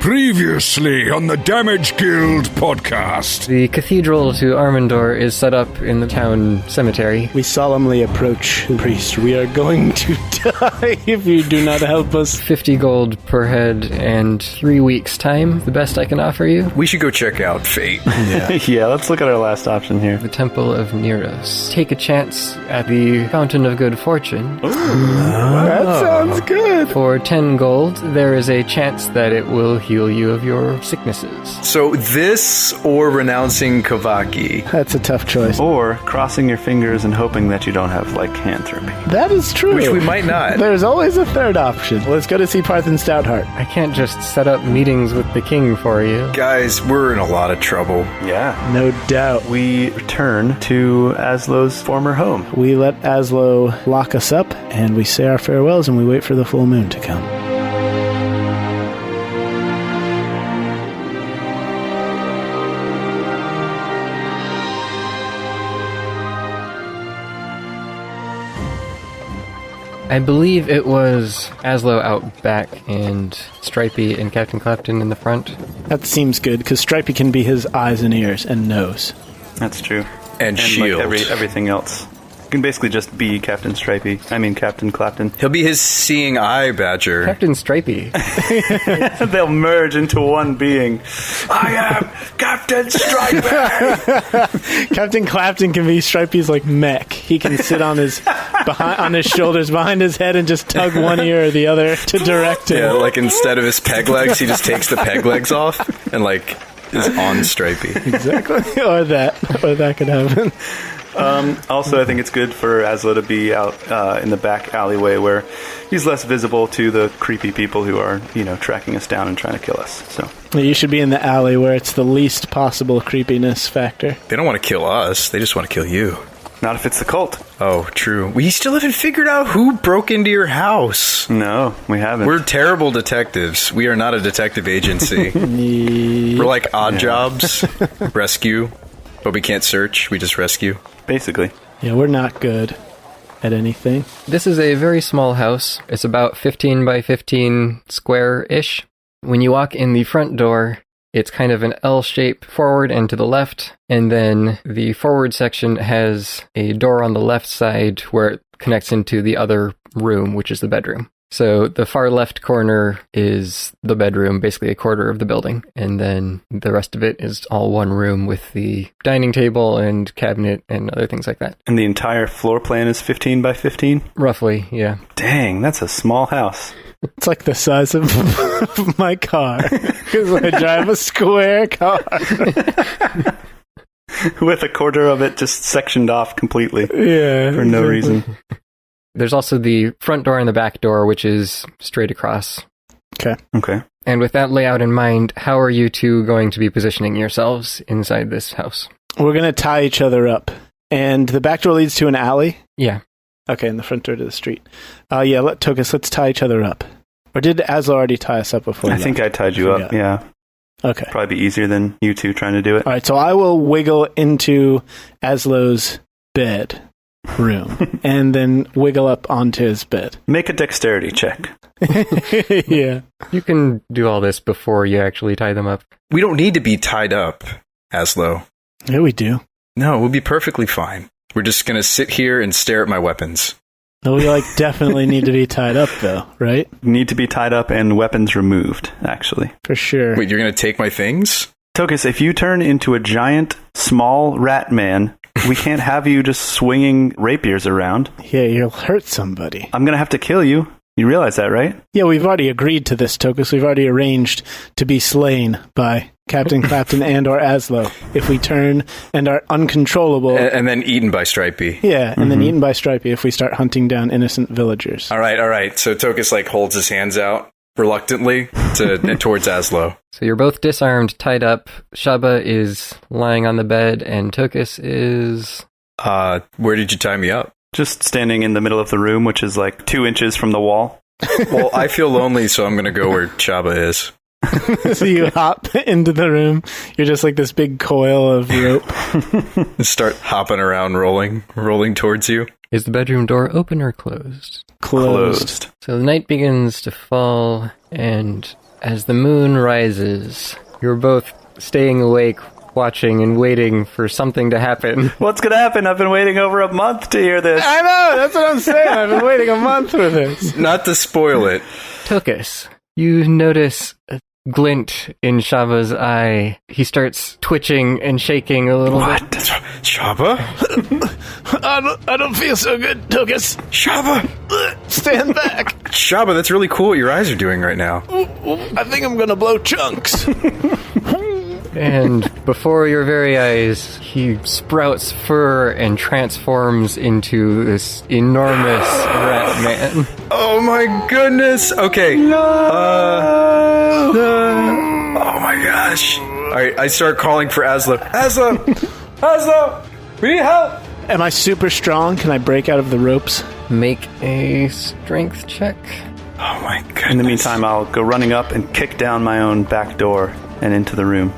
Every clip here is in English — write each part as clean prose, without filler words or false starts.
Previously on the Damage Guild podcast. The cathedral to Armandor is set up in the town cemetery. We solemnly approach the priest. We are going to die if you do not help us. 50 gold per head and 3 weeks' time, the best I can offer you. We should go check out Fate. Yeah, let's look at our last option here. The Temple of Neros. Take a chance at the Fountain of Good Fortune. That sounds good. For 10 gold, there is a chance that it will heal you of your sicknesses. So this or renouncing Kavaki? That's a tough choice. Or crossing your fingers and hoping that you don't have lycanthropy. That is true. Which we might not. There's always a third option. Let's go to see Parthen Stoutheart. I can't just set up meetings with the king for you. Guys, we're in a lot of trouble. Yeah. No doubt. We return to Azlo's former home. We let Azlo lock us up, and we say our farewells, and we wait for the full moon to come. I believe it was Azlo out back and Stripey and Captain Clapton in the front. That seems good, because Stripey can be his eyes and ears and nose. That's true. And shield. Like everything else. You can basically just be Captain Clapton. He'll be his seeing eye badger. Captain Stripey. They'll merge into one being. I am Captain Stripey! Captain Clapton can be Stripey's like mech. He can sit on his on his shoulders behind his head and just tug one ear or the other to direct him. Yeah, like instead of his peg legs, he just takes the peg legs off and like is on Stripey. Exactly. Or that could happen. Also, I think it's good for Azlo to be out in the back alleyway where he's less visible to the creepy people who are, tracking us down and trying to kill us. So You should be in the alley where it's the least possible creepiness factor. They don't want to kill us. They just want to kill you. not if it's the cult. Oh, true. We still haven't figured out who broke into your house. No, we haven't. We're terrible detectives. We are not a detective agency. We're like odd jobs. Rescue. But we can't search. We just rescue. Basically. Yeah, we're not good at anything. This is a very small house. It's about 15 by 15 square-ish. When you walk in the front door, it's kind of an L shape forward and to the left, and then the forward section has a door on the left side where it connects into the other room, which is the bedroom. So the far left corner is the bedroom, basically a quarter of the building, and then the rest of it is all one room with the dining table and cabinet and other things like that. And the entire floor plan is 15 by 15? Roughly, yeah. Dang, that's a small house. It's like the size of my car, because I drive a square car. With a quarter of it just sectioned off completely. Yeah. For no reason. There's also the front door and the back door, which is straight across. Okay. And with that layout in mind, how are you two going to be positioning yourselves inside this house? We're going to tie each other up. And the back door leads to an alley? Yeah. Okay, and the front door to the street. Tokas, let's tie each other up. Or did Azlo already tie us up before? I think I tied you up, yeah. Okay. Probably be easier than you two trying to do it. All right, so I will wiggle into Azlo's bed room and then wiggle up onto his bed. Make a dexterity check. Yeah. You can do all this before you actually tie them up. We don't need to be tied up, Azlo. Yeah, we do. No, we'll be perfectly fine. We're just going to sit here and stare at my weapons. No, we definitely need to be tied up, though, right? Need to be tied up and weapons removed, actually. For sure. Wait, you're going to take my things? Tokas, if you turn into a giant, small rat man, we can't have you just swinging rapiers around. Yeah, you'll hurt somebody. I'm going to have to kill you. You realize that, right? Yeah, we've already agreed to this, Tokas. We've already arranged to be slain by Captain Clapton and or Azlo if we turn and are uncontrollable. And then eaten by Stripey. Yeah, and then eaten by Stripey if we start hunting down innocent villagers. All right. So Tokas holds his hands out reluctantly towards Azlo. So you're both disarmed, tied up. Shabba is lying on the bed, and Tokas is... Where did you tie me up? Just standing in the middle of the room, which is 2 inches from the wall. Well, I feel lonely, so I'm going to go where Shabba is. So you hop into the room. You're just like this big coil of rope. Start hopping around, rolling towards you. Is the bedroom door open or closed? Closed. So the night begins to fall, and as the moon rises, you're both staying awake, watching and waiting for something to happen. What's going to happen? I've been waiting over a month to hear this. I know, that's what I'm saying. I've been waiting a month for this. Not to spoil it. Tokas, you notice a glint in Shabba's eye. He starts twitching and shaking a little bit. Shabba? I don't feel so good, Tokas. Shabba! Stand back. Shabba, that's really cool what your eyes are doing right now. I think I'm gonna blow chunks. And before your very eyes, he sprouts fur and transforms into this enormous rat man. Oh my goodness! Okay. Oh my gosh. Alright, I start calling for Azlo. Azlo! Azlo! We need help! Am I super strong? Can I break out of the ropes? Make a strength check. Oh my goodness. In the meantime, I'll go running up and kick down my own back door and into the room.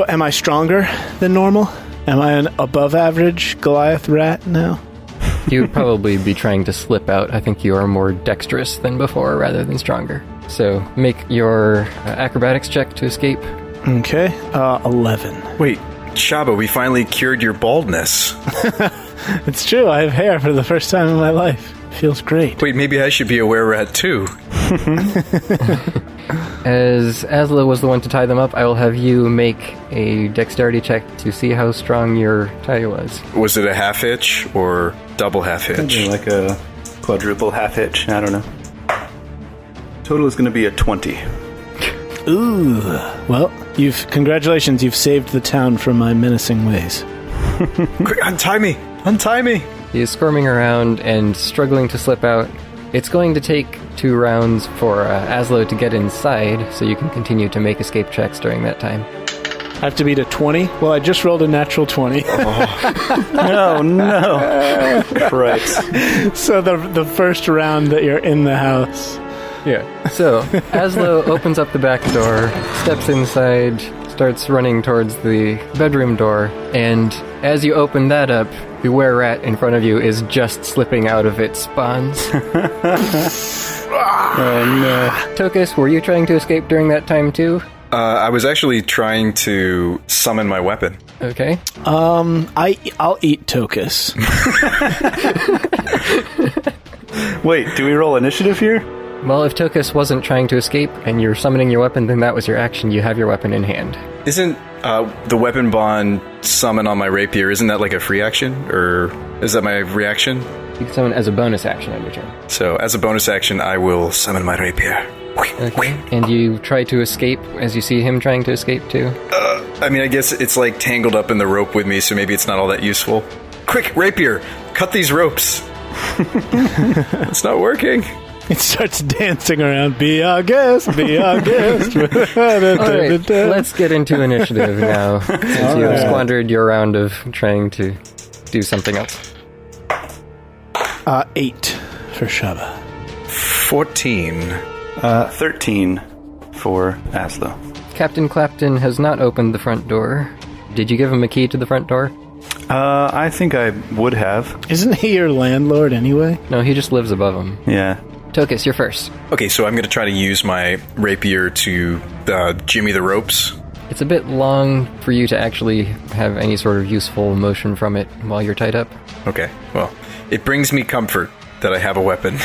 Am I stronger than normal? Am I an above average Goliath rat now? You would probably be trying to slip out. I think you are more dexterous than before rather than stronger. So make your acrobatics check to escape. Okay, 11. Wait, Shabba, we finally cured your baldness. It's true, I have hair for the first time in my life. Feels great. Wait, maybe I should be a were-rat too. As Azlo was the one to tie them up, I will have you make a dexterity check to see how strong your tie was. Was it a half hitch or double half hitch? Like a quadruple half hitch. I don't know. Total is going to be a 20. Ooh. Well, congratulations, you've saved the town from my menacing ways. Quick, untie me! Untie me! He is squirming around and struggling to slip out. It's going to take 2 rounds for Azlo to get inside, so you can continue to make escape checks during that time. I have to beat a 20? Well, I just rolled a natural 20. Oh, no. Christ. So the first round that you're in the house. Yeah. So, Azlo opens up the back door, steps inside, starts running towards the bedroom door, and as you open that up, the were-rat in front of you is just slipping out of its spawns. Oh, no. Tokas, were you trying to escape during that time too? I was actually trying to summon my weapon. Okay. I'll eat Tokas. Wait, do we roll initiative here? Well, if Tokas wasn't trying to escape and you're summoning your weapon, then that was your action. You have your weapon in hand. Isn't the weapon bond summon on my rapier, isn't that like a free action? Or is that my reaction? You can summon as a bonus action on your turn. So, as a bonus action, I will summon my rapier. Okay. And you try to escape as you see him trying to escape too? I mean, I guess it's like tangled up in the rope with me, so maybe it's not all that useful. Quick, rapier! Cut these ropes! It's not working. It starts dancing around. Be our guest, be our guest. Alright, let's get into initiative now, since you have squandered your round of trying to do something else. 8 for Shabba. 14. 13 for Azlo. Captain Clapton has not opened the front door. Did you give him a key to the front door? I think I would have. Isn't he your landlord anyway? No, he just lives above him. Yeah. Tokas, you're first. Okay, so I'm going to try to use my rapier to jimmy the ropes. It's a bit long for you to actually have any sort of useful motion from it while you're tied up. Okay, well, it brings me comfort that I have a weapon.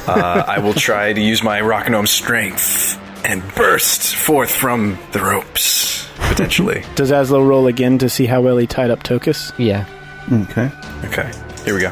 I will try to use my rock gnome strength and burst forth from the ropes, potentially. Does Azlo roll again to see how well he tied up Tokas? Yeah. Okay. Okay, here we go.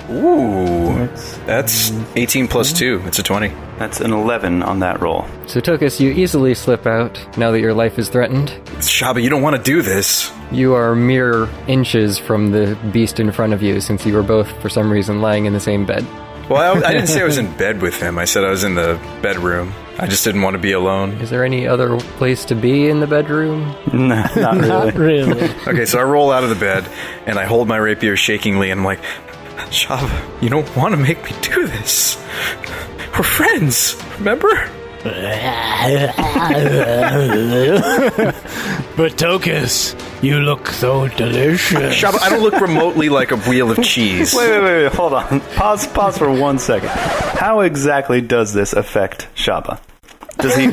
Ooh, that's 18 plus 2. It's a 20. That's an 11 on that roll. So Tokas, you easily slip out now that your life is threatened. Shabba, you don't want to do this. You are mere inches from the beast in front of you, since you were both, for some reason, lying in the same bed. Well, I didn't say I was in bed with him. I said I was in the bedroom. I just didn't want to be alone. Is there any other place to be in the bedroom? No, not really. Not really. Okay, so I roll out of the bed, and I hold my rapier shakingly, and I'm like, Shabba, you don't want to make me do this. We're friends, remember? But Tokas, You look so delicious. Shabba, I don't look remotely like a wheel of cheese. Wait, hold on. Pause for 1 second. How exactly does this affect Shabba? Does he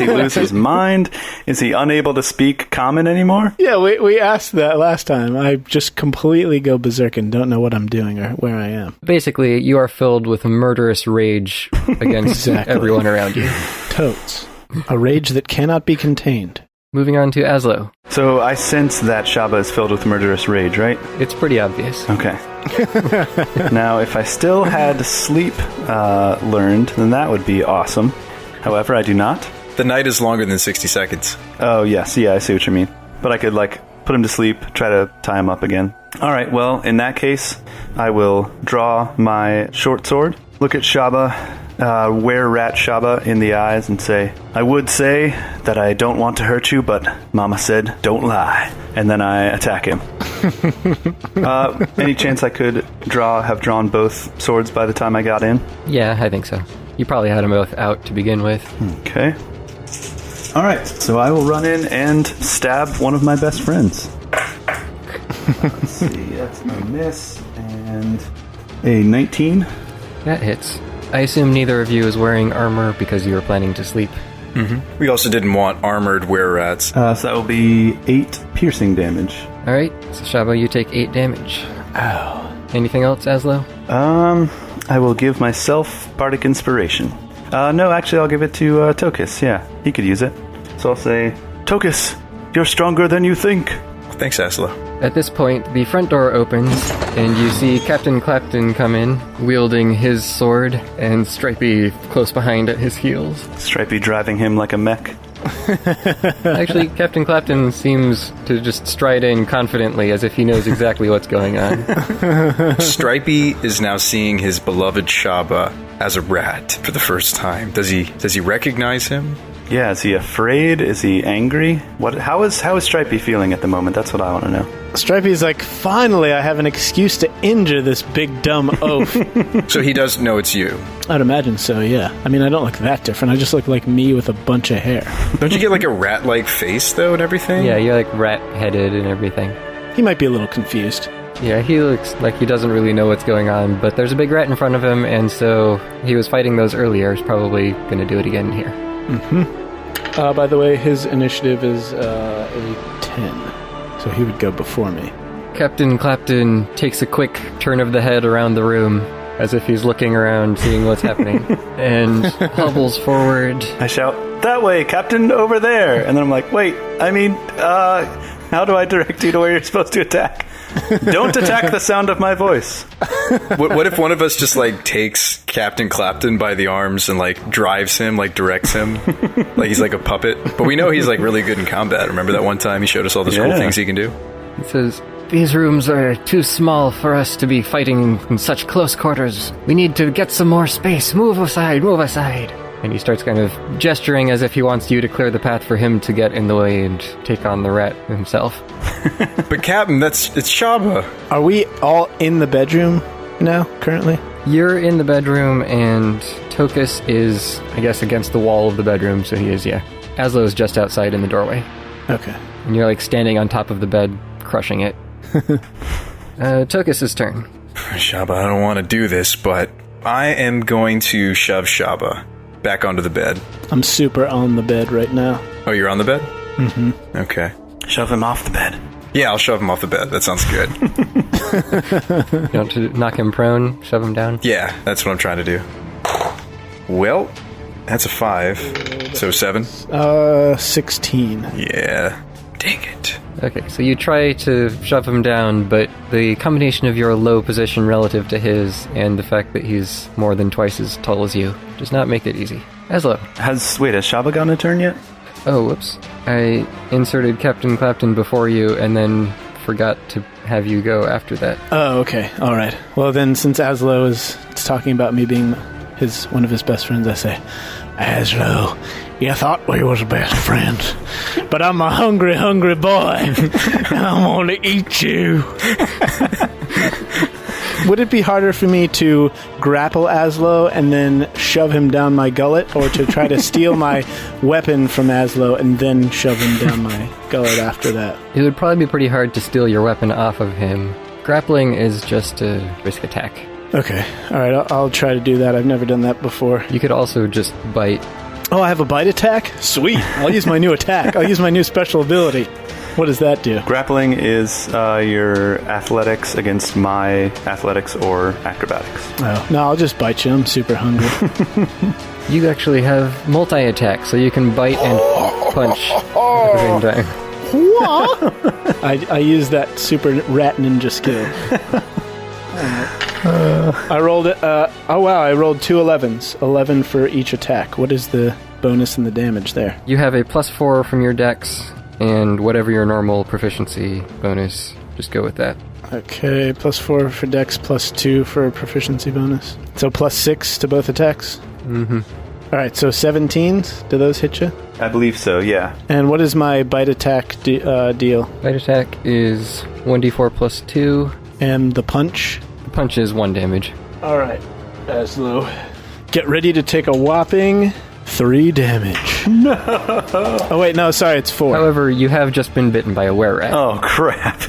lose his mind? Is he unable to speak common anymore? Yeah, we asked that last time. I just completely go berserk and don't know what I'm doing or where I am. Basically, you are filled with murderous rage against everyone around you. Totes. A rage that cannot be contained. Moving on to Azlo. So I sense that Shabba is filled with murderous rage, right? It's pretty obvious. Okay. Now, if I still had sleep learned, then that would be awesome. However, I do not. The night is longer than 60 seconds. Oh, yes. Yeah, I see what you mean. But I could, put him to sleep, try to tie him up again. All right, well, in that case, I will draw my short sword, look at Shabba, were-rat Shabba in the eyes and say, I would say that I don't want to hurt you, but Mama said, don't lie. And then I attack him. Any chance I could have drawn both swords by the time I got in? Yeah, I think so. You probably had them both out to begin with. Okay. All right, so I will run in and stab one of my best friends. Let's see, that's a miss, and a 19. That hits. I assume neither of you is wearing armor because you were planning to sleep. Mm-hmm. We also didn't want armored were-rats. So that will be 8 piercing damage. Alright, so Shabba, you take 8 damage. Ow. Anything else, Azlo? I will give myself Bardic Inspiration. No, actually, I'll give it to Tokas. Yeah, he could use it. So I'll say, Tokas, you're stronger than you think. Thanks, Azlo. At this point, the front door opens, and you see Captain Clapton come in, wielding his sword, and Stripey close behind at his heels. Stripey driving him like a mech. Actually, Captain Clapton seems to just stride in confidently, as if he knows exactly what's going on. Stripey is now seeing his beloved Shabba as a rat for the first time. Does he recognize him? Yeah, is he afraid? Is he angry? How is Stripey feeling at the moment? That's what I want to know. Stripey's like, finally I have an excuse to injure this big dumb oaf. So he does know it's you. I'd imagine so, yeah. I mean, I don't look that different. I just look like me with a bunch of hair. Don't you get like a rat-like face, though, and everything? Yeah, you're like rat-headed and everything. He might be a little confused. Yeah, he looks like he doesn't really know what's going on, but there's a big rat in front of him, and so he was fighting those earlier. He's probably going to do it again here. Mm-hmm. By the way, his initiative is a 10, so he would go before me. Captain Clapton takes a quick turn of the head around the room, as if he's looking around, seeing what's happening, and hobbles forward. I shout, that way, Captain, over there! And then I'm like, wait, how do I direct you to where you're supposed to attack? Don't attack the sound of my voice. What if one of us just takes Captain Clapton by the arms and drives him, directs him, like he's like a puppet? But we know he's really good in combat. Remember that one time he showed us all the cool things he can do? He says, "These rooms are too small for us to be fighting in such close quarters. We need to get some more space. Move aside, move aside." And he starts kind of gesturing as if he wants you to clear the path for him to get in the way and take on the rat himself. But Captain, it's Shabba. Are we all in the bedroom now, currently? You're in the bedroom, and Tokas is, I guess, against the wall of the bedroom, so he is, yeah. Azlo is just outside in the doorway. Okay. And you're standing on top of the bed, crushing it. Tokas' turn. Shabba, I don't want to do this, but I am going to shove Shabba back onto the bed. I'm super on the bed right now. Oh, you're on the bed? Mm-hmm. Okay. Shove him off the bed. Yeah, I'll shove him off the bed. That sounds good. You want to knock him prone, shove him down? Yeah, that's what I'm trying to do. Well, that's a 5. So 7? 16. Yeah. Dang it. Okay, so you try to shove him down, but the combination of your low position relative to his and the fact that he's more than twice as tall as you does not make it easy. Azlo. Has Shabba gotten a turn yet? Oh, whoops. I inserted Captain Clapton before you and then forgot to have you go after that. Oh, okay. All right. Well, then, since Azlo is talking about me being one of his best friends, I say, Azlo, you thought we was best friends, but I'm a hungry, hungry boy, and I'm gonna eat you. Would it be harder for me to grapple Azlo and then shove him down my gullet, or to try to steal my weapon from Azlo and then shove him down my gullet after that? It would probably be pretty hard to steal your weapon off of him. Grappling is just a risk attack. Okay. All right, I'll try to do that. I've never done that before. You could also just bite. Oh, I have a bite attack? Sweet. I'll use my new attack. I'll use my new special ability. What does that do? Grappling is your athletics against my athletics or acrobatics. Oh, no, I'll just bite you. I'm super hungry. You actually have multi-attack, so you can bite and punch at the same time. What? I use that super rat ninja skill. I rolled it. Oh wow! I rolled 2 11s. 11 for each attack. What is the bonus and the damage there? You have a +4 from your dex, and whatever your normal proficiency bonus. Just go with that. Okay, +4 for dex, +2 for proficiency bonus. So +6 to both attacks. Mm-hmm. All right, so 17s. Do those hit you? I believe so, yeah. And what is my bite attack deal? Bite attack is 1d4 +2. And the punch? The punch is 1 damage. All right, Azlo. Get ready to take a whopping 3 damage. No! Oh, wait, no, sorry, it's 4. However, you have just been bitten by a were-rat. Oh, crap.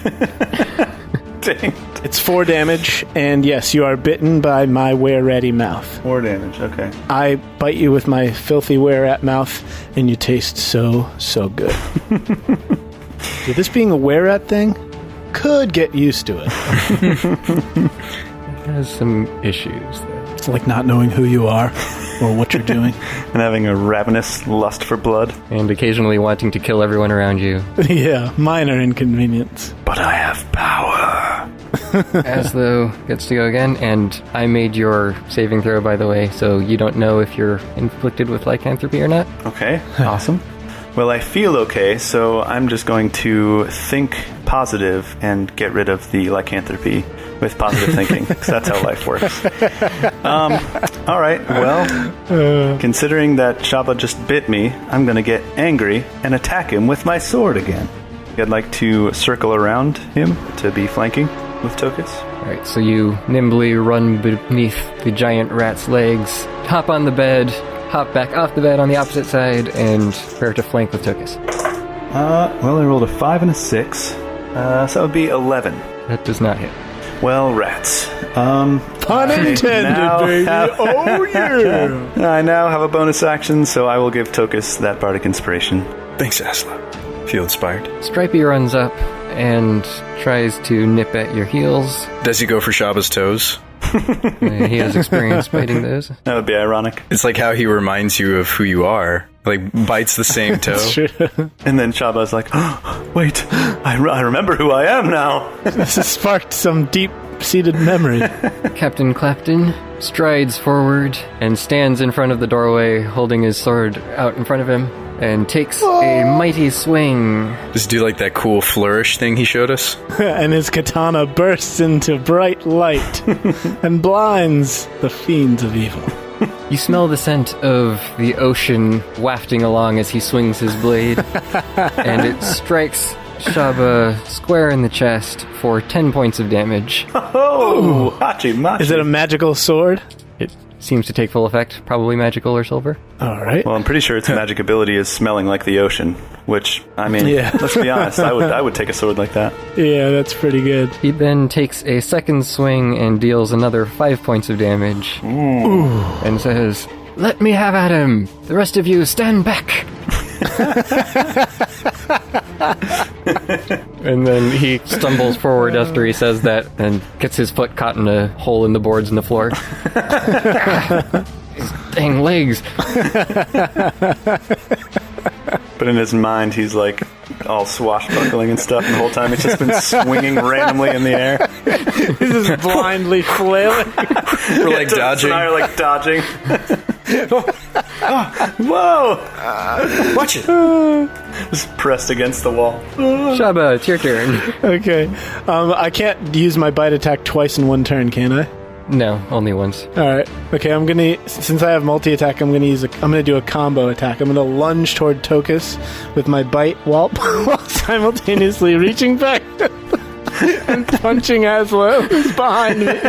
Dang. It's 4 damage, and yes, you are bitten by my were-ratty mouth. 4 damage, okay. I bite you with my filthy were-rat mouth, and you taste so, so good. Dude, this being a were-rat thing, could get used to it. It has some issues, though. It's like not knowing who you are or what you're doing. And having a ravenous lust for blood. And occasionally wanting to kill everyone around you. Yeah, minor inconvenience. But I have power. Azlo gets to go again, and I made your saving throw, by the way, so you don't know if you're inflicted with lycanthropy or not. Okay, awesome. Well, I feel okay, so I'm just going to think positive and get rid of the lycanthropy with positive thinking, because that's how life works. All right, well, considering that Shabba just bit me, I'm going to get angry and attack him with my sword again. I'd like to circle around him to be flanking with Tokas. Alright, so you nimbly run beneath the giant rat's legs, hop on the bed, hop back off the bed on the opposite side, and prepare to flank with Tokas. Well, I rolled a 5 and a 6, so that would be 11. That does not hit. Well, rats. Pun intended, baby. Oh, yeah. I now have a bonus action, so I will give Tokas that bardic inspiration. Thanks, Azlo. Feel inspired. Stripey runs up and tries to nip at your heels. Does he go for Shabba's toes? He has experience biting those. That would be ironic. It's like how he reminds you of who you are. Like, bites the same toe. And then Shabba's like, oh, wait, I remember who I am now. This has sparked some deep-seated memory. Captain Clapton strides forward and stands in front of the doorway, holding his sword out in front of him, and takes a mighty swing. Just do like that cool flourish thing he showed us. And his katana bursts into bright light and blinds the fiends of evil. You smell the scent of the ocean wafting along as he swings his blade, and it strikes Shabba square in the chest for 10 points of damage. Oh, hachi machi. Is it a magical sword? It seems to take full effect, probably magical or silver. All right. Well, I'm pretty sure its magic ability is smelling like the ocean, which, I mean, Yeah. let's be honest, I would take a sword like that. Yeah, that's pretty good. He then takes a second swing and deals another 5 points of damage. Ooh. And says, "Let me have at him! The rest of you, stand back!" And then he stumbles forward after he says that and gets his foot caught in a hole in the boards in the floor. His dang legs. But in his mind, he's like all swashbuckling and stuff, and the whole time he's just been swinging randomly in the air. He's just blindly flailing. We're like dodging. And I are like dodging. Whoa! Watch it. Just pressed against the wall. Shabba, it's your turn. Okay. I can't use my bite attack twice in one turn, can I? No, only once. All right. Okay, I'm gonna, since I have multi-attack, I'm gonna do a combo attack. I'm gonna lunge toward Tokas with my bite while simultaneously reaching back. and punching Azlo, who's behind me.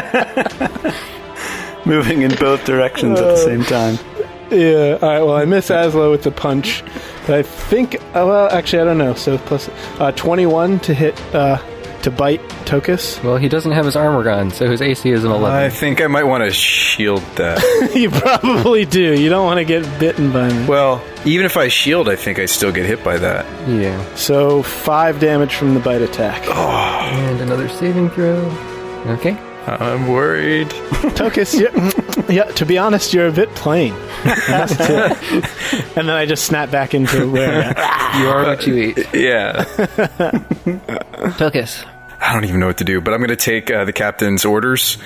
Moving in both directions at the same time. Yeah, alright, well, I miss Azlo with the punch. But I think, actually, I don't know. So plus 21 to hit, to bite Tokas. Well, he doesn't have his armor on, so his AC is an 11. I think I might want to shield that. You probably do. You don't want to get bitten by me. Well, even if I shield, I think I still get hit by that. Yeah. So 5 damage from the bite attack. And another saving throw. Okay. I'm worried. Tokas, yeah, to be honest, you're a bit plain. And then I just snap back into where You are what you eat. Yeah. Tokas. I don't even know what to do, but I'm going to take the captain's orders,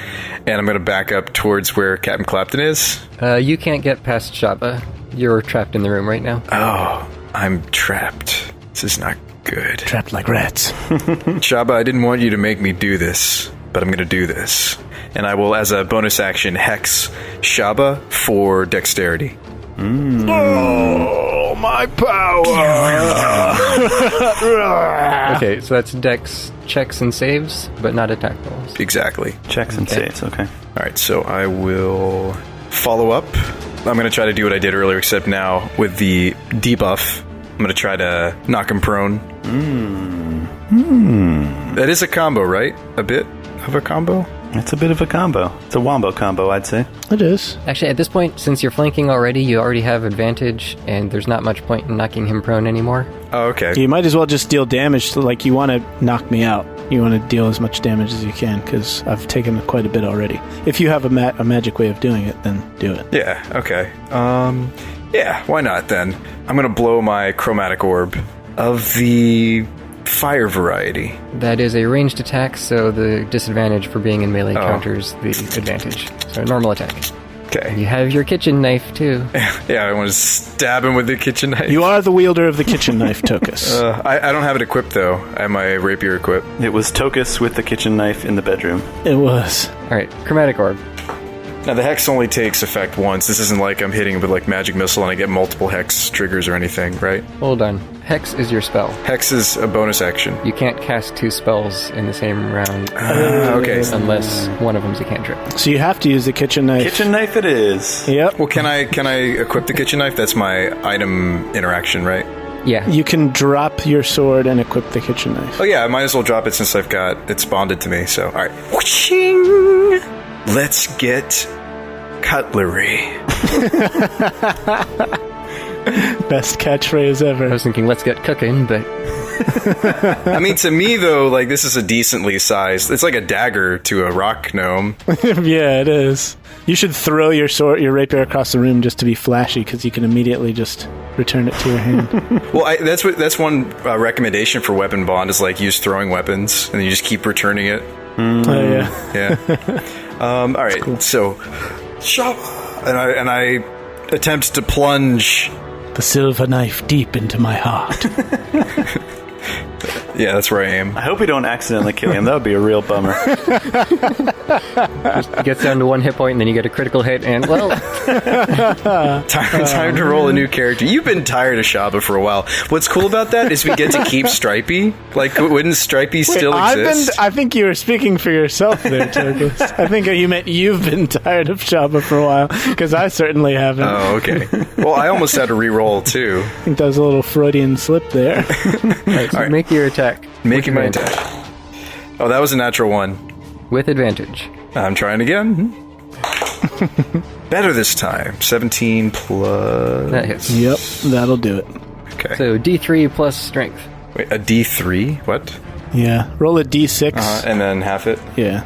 and I'm going to back up towards where Captain Clapton is. You can't get past Shabba. You're trapped in the room right now. Oh, I'm trapped. This is not good. trapped like rats. Shabba, I didn't want you to make me do this, but I'm going to do this. And I will, as a bonus action, hex Shabba for dexterity. Oh, my power! Okay, so that's dex checks and saves, but not attack rolls. Exactly. Checks and saves, okay. All right, so I will follow up. I'm going to try to do what I did earlier, except now with the debuff. I'm going to try to knock him prone. That is a combo, right? A bit of a combo? It's a bit of a combo. It's a wombo combo, I'd say. It is. Actually, at this point, since you're flanking already, you already have advantage, and there's not much point in knocking him prone anymore. Oh, okay. You might as well just deal damage. So, like, you want to knock me out. You want to deal as much damage as you can, because I've taken quite a bit already. If you have a magic way of doing it, then do it. Yeah, okay. Yeah, why not then? I'm going to blow my chromatic orb of the fire variety. That is a ranged attack, so the disadvantage for being in melee counters the advantage. So a normal attack. Okay. You have your kitchen knife, too. Yeah, I want to stab him with the kitchen knife. You are the wielder of the kitchen knife, Tokas. I don't have it equipped, though. I have my rapier equipped. It was Tokas with the kitchen knife in the bedroom. It was. Alright, chromatic orb. Now, the hex only takes effect once. This isn't like I'm hitting with, like, magic missile and I get multiple hex triggers or anything, right? Hold on. Hex is your spell. Hex is a bonus action. You can't cast 2 spells in the same round Okay. unless one of them's a cantrip. So you have to use the kitchen knife. Kitchen knife it is. Yep. Well, can I equip the kitchen knife? That's my item interaction, right? Yeah. You can drop your sword and equip the kitchen knife. Oh, yeah, I might as well drop it since it's bonded to me, so... Alright. Whooshing! Let's get cutlery. Best catchphrase I ever. was thinking, let's get cooking, but I mean, to me, though, like, this is a decently sized... It's like a dagger to a rock gnome. Yeah, it is. You should throw your rapier across the room just to be flashy, because you can immediately just return it to your hand. Well, that's one recommendation for weapon bond is, like, use throwing weapons, and you just keep returning it. Oh, yeah. Yeah. All right, cool. So... And I attempt to plunge... The silver knife deep into my heart. Yeah, that's where I aim. I hope we don't accidentally kill him. That would be a real bummer. it gets down to 1 hit point, and then you get a critical hit, and, well... Time to roll a new character. You've been tired of Shabba for a while. What's cool about that is we get to keep Stripey. Like, wouldn't Stripey still exist? I think you were speaking for yourself there, Tokas. I think you meant you've been tired of Shabba for a while, because I certainly haven't. Oh, okay. Well, I almost had to re-roll, too. I think that was a little Freudian slip there. Alright, so make your attack. Making my attack. Oh, that was a natural 1. With advantage. I'm trying again. Better this time. 17 plus... That hits. Yep, that'll do it. Okay. So D3 plus strength. Wait, a D3? What? Yeah, roll a d6. And then half it? Yeah.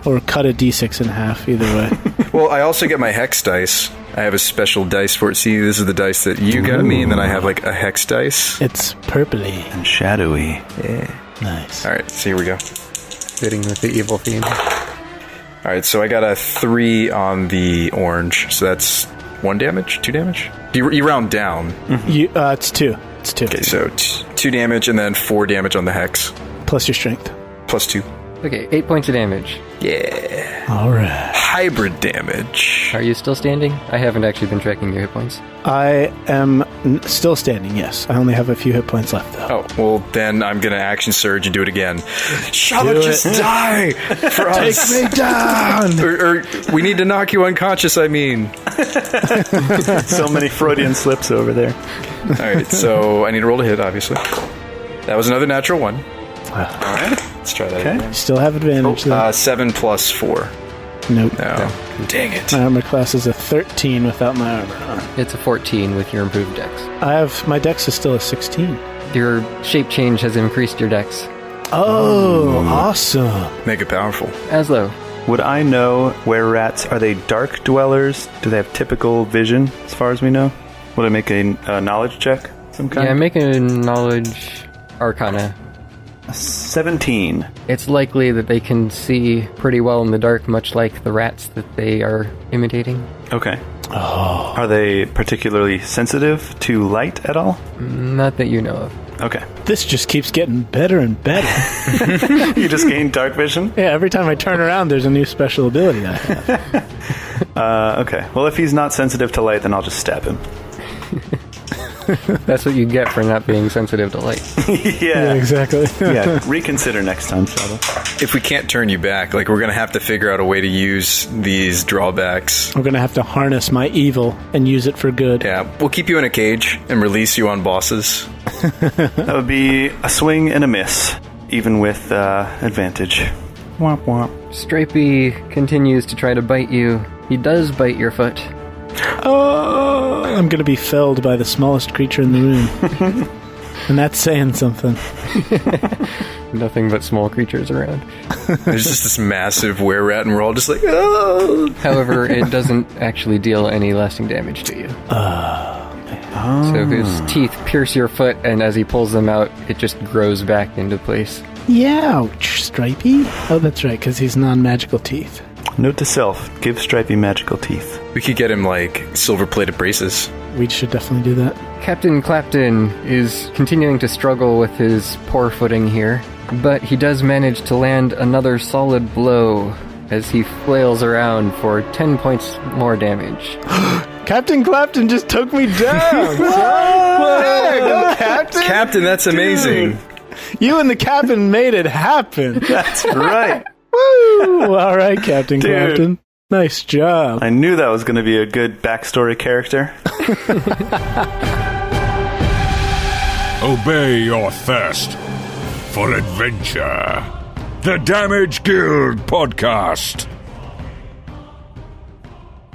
Or cut a d6 in half, either way. Well, I also get my hex dice. I have a special dice for it. See, this is the dice that you got me, and then I have, like, a hex dice. It's purpley. And shadowy. Yeah. Nice. All right, so here we go. Fitting with the evil theme. All right, so I got a 3 on the orange. So that's 1 damage? 2 damage? You round down. It's 2. It's 2. Okay, so 2 damage and then 4 damage on the hex. Plus your strength. Plus 2. Okay, 8 points of damage. Yeah. All right. hybrid damage. Are you still standing? I haven't actually been tracking your hit points. I am still standing, yes. I only have a few hit points left, though. Oh, well, then I'm going to action surge and do it again. Shabba, Do just it. die for us. Take me down! Or we need to knock you unconscious, I mean. So many Freudian slips over there. All right, so I need to roll to hit, obviously. That was another natural one. All right, let's try that again. Still have advantage, though. 7 plus 4. Nope. No. Dang it. My armor class is a 13 without my armor on. It's a 14 with your improved dex. My dex is still a 16. Your shape change has increased your dex. Oh, awesome. Make it powerful. Azlo, Would I know where rats are? They dark dwellers? Do they have typical vision, as far as we know? Would I make a knowledge check? Some kind? yeah, make a knowledge arcana. 17. It's likely that they can see pretty well in the dark, much like the rats that they are imitating. Okay. Oh. Are they particularly sensitive to light at all? Not that you know of. Okay. This just keeps getting better and better. You just gained dark vision? Yeah, every time I turn around, there's a new special ability I have. Okay. Well, if he's not sensitive to light, then I'll just stab him. That's what you get for not being sensitive to light. Yeah, exactly. Yeah, reconsider next time, Shabba. If we can't turn you back, like, we're going to have to figure out a way to use these drawbacks. I'm going to have to harness my evil and use it for good. Yeah, we'll keep you in a cage and release you on bosses. That would be a swing and a miss, even with advantage. Womp womp. Stripey continues to try to bite you. He does bite your foot. Oh, I'm going to be felled by the smallest creature in the room. And that's saying something. Nothing but small creatures around. There's just this massive were-rat, and we're all just like, oh! However, it doesn't actually deal any lasting damage to you. So his teeth pierce your foot, and as he pulls them out, it just grows back into place. Ouch, Stripey. Oh, that's right, because he's non-magical teeth. Note to self, give Stripey magical teeth. We could get him, like, silver-plated braces. We should definitely do that. Captain Clapton is continuing to struggle with his poor footing here, but he does manage to land another solid blow as he flails around for 10 points more damage. Captain Clapton just took me down. Yeah, go, Captain. Captain, that's amazing. You and the captain made it happen. That's right. Woo! All right, Captain Dude. Clapton. Nice job. I knew that was going to be a good backstory character. Obey your thirst for adventure. The Damage Guild Podcast.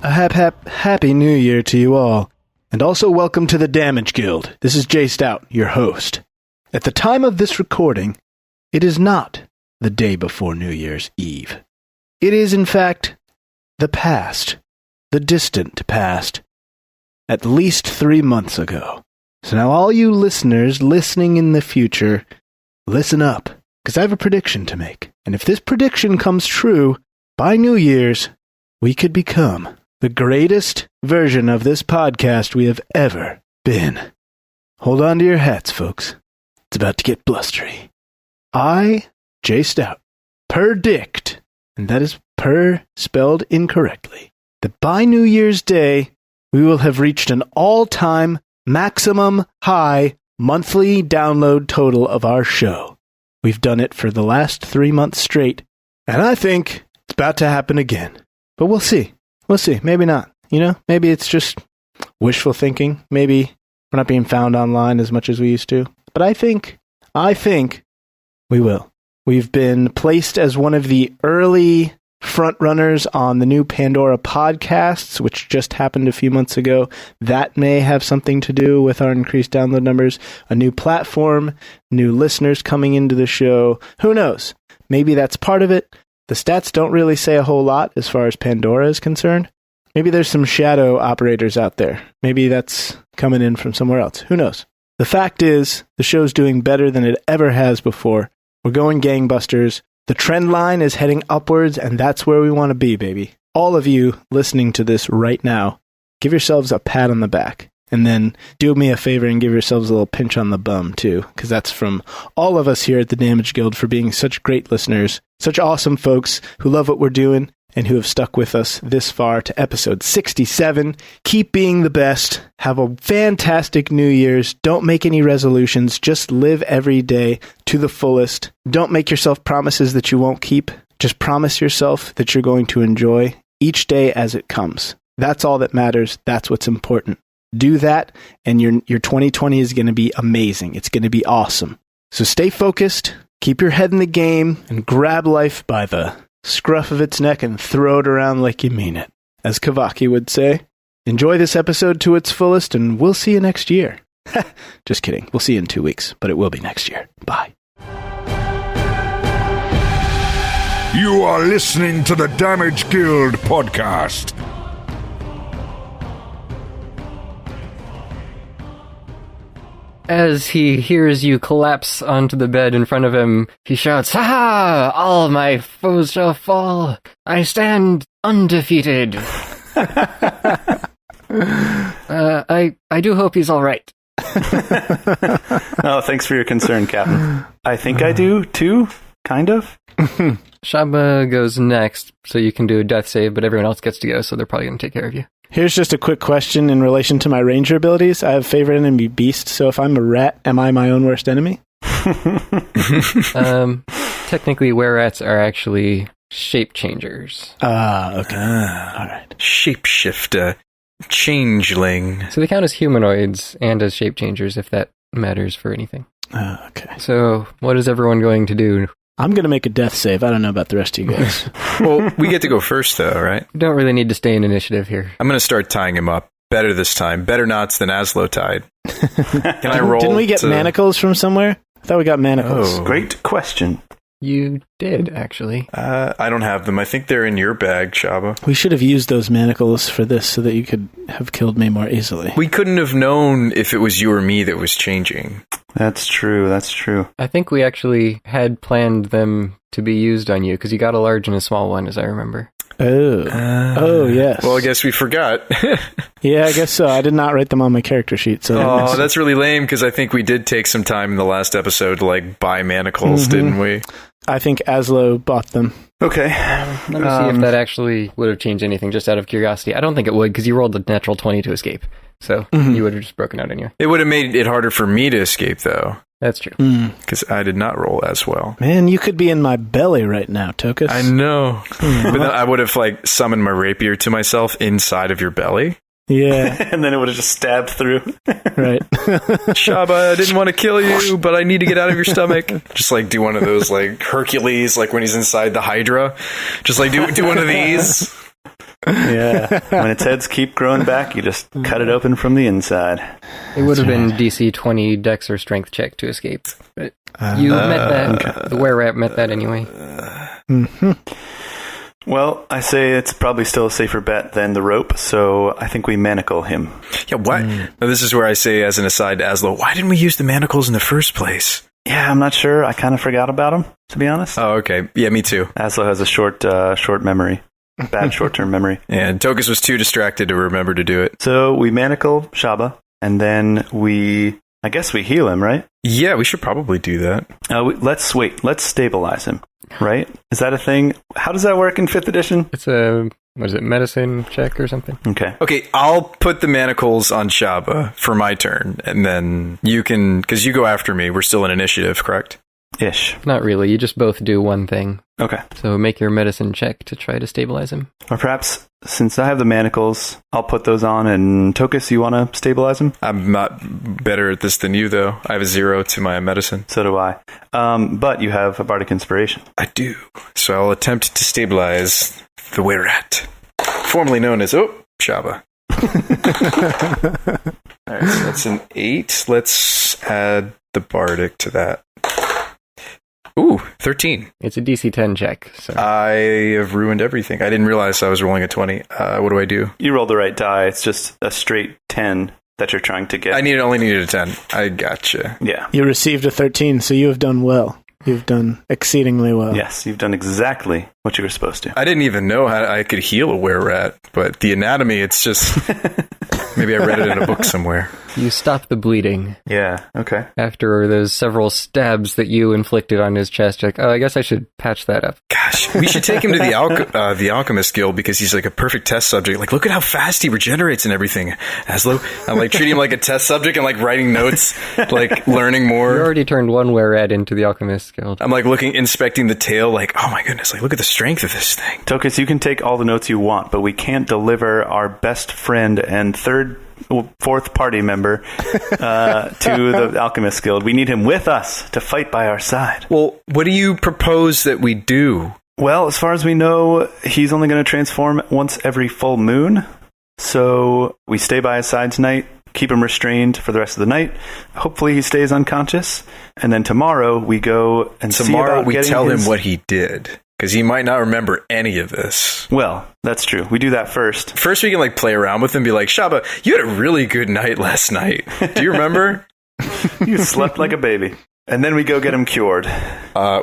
A happy New Year to you all, and also welcome to the Damage Guild. This is Jay Stout, your host. At the time of this recording, it is not the day before New Year's Eve. It is, in fact, the past, the distant past, at least 3 months ago. So now all you listeners listening in the future, listen up, because I have a prediction to make. And if this prediction comes true, by New Year's, we could become the greatest version of this podcast we have ever been. Hold on to your hats, folks. It's about to get blustery. I, Jay Stout, predict, and that is per spelled incorrectly, that by New Year's Day, we will have reached an all-time maximum high monthly download total of our show. We've done it for the last 3 months straight, and I think it's about to happen again. But we'll see. We'll see. Maybe not. You know, maybe it's just wishful thinking. Maybe we're not being found online as much as we used to. But I think we will. We've been placed as one of the early front runners on the new Pandora podcasts, which just happened a few months ago. That may have something to do with our increased download numbers. A new platform, new listeners coming into the show. Who knows? Maybe that's part of it. The stats don't really say a whole lot as far as Pandora is concerned. Maybe there's some shadow operators out there. Maybe that's coming in from somewhere else. Who knows? The fact is, the show's doing better than it ever has before. We're going gangbusters. The trend line is heading upwards, and that's where we want to be, baby. All of you listening to this right now, give yourselves a pat on the back. And then do me a favor and give yourselves a little pinch on the bum, too. Because that's from all of us here at the Damage Guild for being such great listeners. Such awesome folks who love what we're doing. and who have stuck with us this far to episode 67. Keep being the best. Have a fantastic New Year's. Don't make any resolutions. Just live every day to the fullest. Don't make yourself promises that you won't keep. Just promise yourself that you're going to enjoy each day as it comes. That's all that matters. That's what's important. Do that, and your 2020 is going to be amazing. It's going to be awesome. So stay focused, keep your head in the game, and grab life by the scruff of its neck and throw it around like you mean it, as Kavaki would say. Enjoy this episode to its fullest, and we'll see you next year. Just kidding. We'll see you in 2 weeks, but it will be next year. Bye. You are listening to the Damage Guild podcast. As he hears you collapse onto the bed in front of him, he shouts, "Ha! All my foes shall fall. I stand undefeated." I do hope he's all right. Oh, thanks for your concern, Captain. I think I do, too. Kind of. Shabba goes next, so you can do a death save, but everyone else gets to go, so they're probably going to take care of you. Here's just a quick question in relation to my ranger abilities. I have favorite enemy beast, so if I'm a rat, am I my own worst enemy? Technically, were-rats are actually shape changers. Okay. All right. Shapeshifter. Changeling. So they count as humanoids and as shape changers, if that matters for anything. Okay. So what is everyone going to do? I'm going to make a death save. I don't know about the rest of you guys. Well, we get to go first, though, right? You don't really need to stay in initiative here. I'm going to start tying him up. Better this time. Better knots than Azlo tied. Can I roll? Didn't we get manacles from somewhere? I thought we got manacles. Oh. Great question. You did, actually. I don't have them. I think they're in your bag, Shabba. We should have used those manacles for this so that you could have killed me more easily. We couldn't have known if it was you or me that was changing. That's true. That's true. I think we actually had planned them to be used on you, because you got a large and a small one, as I remember. Oh, yes. Well, I guess we forgot. Yeah, I guess so. I did not write them on my character sheet. So that's really lame, because I think we did take some time in the last episode to, like, buy manacles, didn't we? I think Azlo bought them. Okay. Let me see if that actually would have changed anything, just out of curiosity. I don't think it would, because you rolled a natural 20 to escape. So you would have just broken out anyway. It would have made it harder for me to escape, though. That's true. Because I did not roll as well. Man, you could be in my belly right now, Tokas. I know. But then I would have, like, summoned my rapier to myself inside of your belly. Yeah. And then it would have just stabbed through. Right. Shabba, I didn't want to kill you, but I need to get out of your stomach. Just, like, do one of those, like, Hercules, like, when he's inside the Hydra. Just, like, do one of these. Yeah. When its heads keep growing back, you just cut it open from the inside. It would have been DC 20 Dex or Strength check to escape. But you met that. Okay. The were-rat met that anyway. Well, I say it's probably still a safer bet than the rope, so I think we manacle him. Yeah, what? Now, this is where I say, as an aside to Azlo, why didn't we use the manacles in the first place? Yeah, I'm not sure. I kind of forgot about them, to be honest. Oh, okay. Yeah, me too. Azlo has a short memory. Bad short-term memory. And Tokas was too distracted to remember to do it. So we manacle Shabba, and then I guess we heal him, right? Yeah, we should probably do that. Let's stabilize him, right? Is that a thing? How does that work in 5th edition? It's a, medicine check or something? Okay, I'll put the manacles on Shabba for my turn, and then you can, because you go after me, we're still in initiative, correct? Ish. Not really, you just both do one thing. Okay. So make your medicine check to try to stabilize him. Or perhaps, since I have the manacles, I'll put those on, and Tokas, you want to stabilize him? I'm not better at this than you, though. I have a 0 to my medicine. So do I. But you have a bardic inspiration. I do. So I'll attempt to stabilize the were-rat, formerly known as, Shabba. Alright, so that's an 8. Let's add the bardic to that. Ooh, 13. It's a DC 10 check. So. I have ruined everything. I didn't realize I was rolling a 20. What do I do? You rolled the right die. It's just a straight 10 that you're trying to get. I only needed a 10. I gotcha. Yeah. You received a 13, so you have done well. You've done exceedingly well. Yes, you've done exactly what you were supposed to. I didn't even know how I could heal a were-rat, but the anatomy, it's just... Maybe I read it in a book somewhere. You stop the bleeding. Yeah, okay. After those several stabs that you inflicted on his chest, you're like, oh, I guess I should patch that up. Gosh, we should take him to the Alchemist Guild because he's like a perfect test subject. Like, look at how fast he regenerates and everything. Azlo, I'm like treating him like a test subject and like writing notes, like learning more. You already turned one were-rat into the Alchemist Guild. I'm like inspecting the tail, like, oh my goodness, like look at the strength of this thing. Tokas, you can take all the notes you want, but we can't deliver our best friend and fourth party member to the Alchemist Guild. We need him with us to fight by our side. Well, what do you propose that we do? Well, as far as we know, he's only going to transform once every full moon. So we stay by his side tonight, keep him restrained for the rest of the night. Hopefully he stays unconscious. And then tomorrow we go and tomorrow we tell him what he did. Because he might not remember any of this. Well, that's true. We do that first. First we can like play around with him and be like, Shabba, you had a really good night last night. Do you remember? You slept like a baby. And then we go get him cured.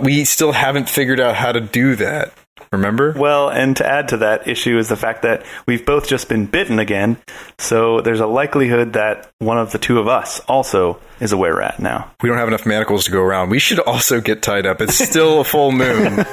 We still haven't figured out how to do that. Remember? Well, and to add to that issue is the fact that we've both just been bitten again. So there's a likelihood that one of the two of us also is a were-rat now. We don't have enough manacles to go around. We should also get tied up. It's still a full moon.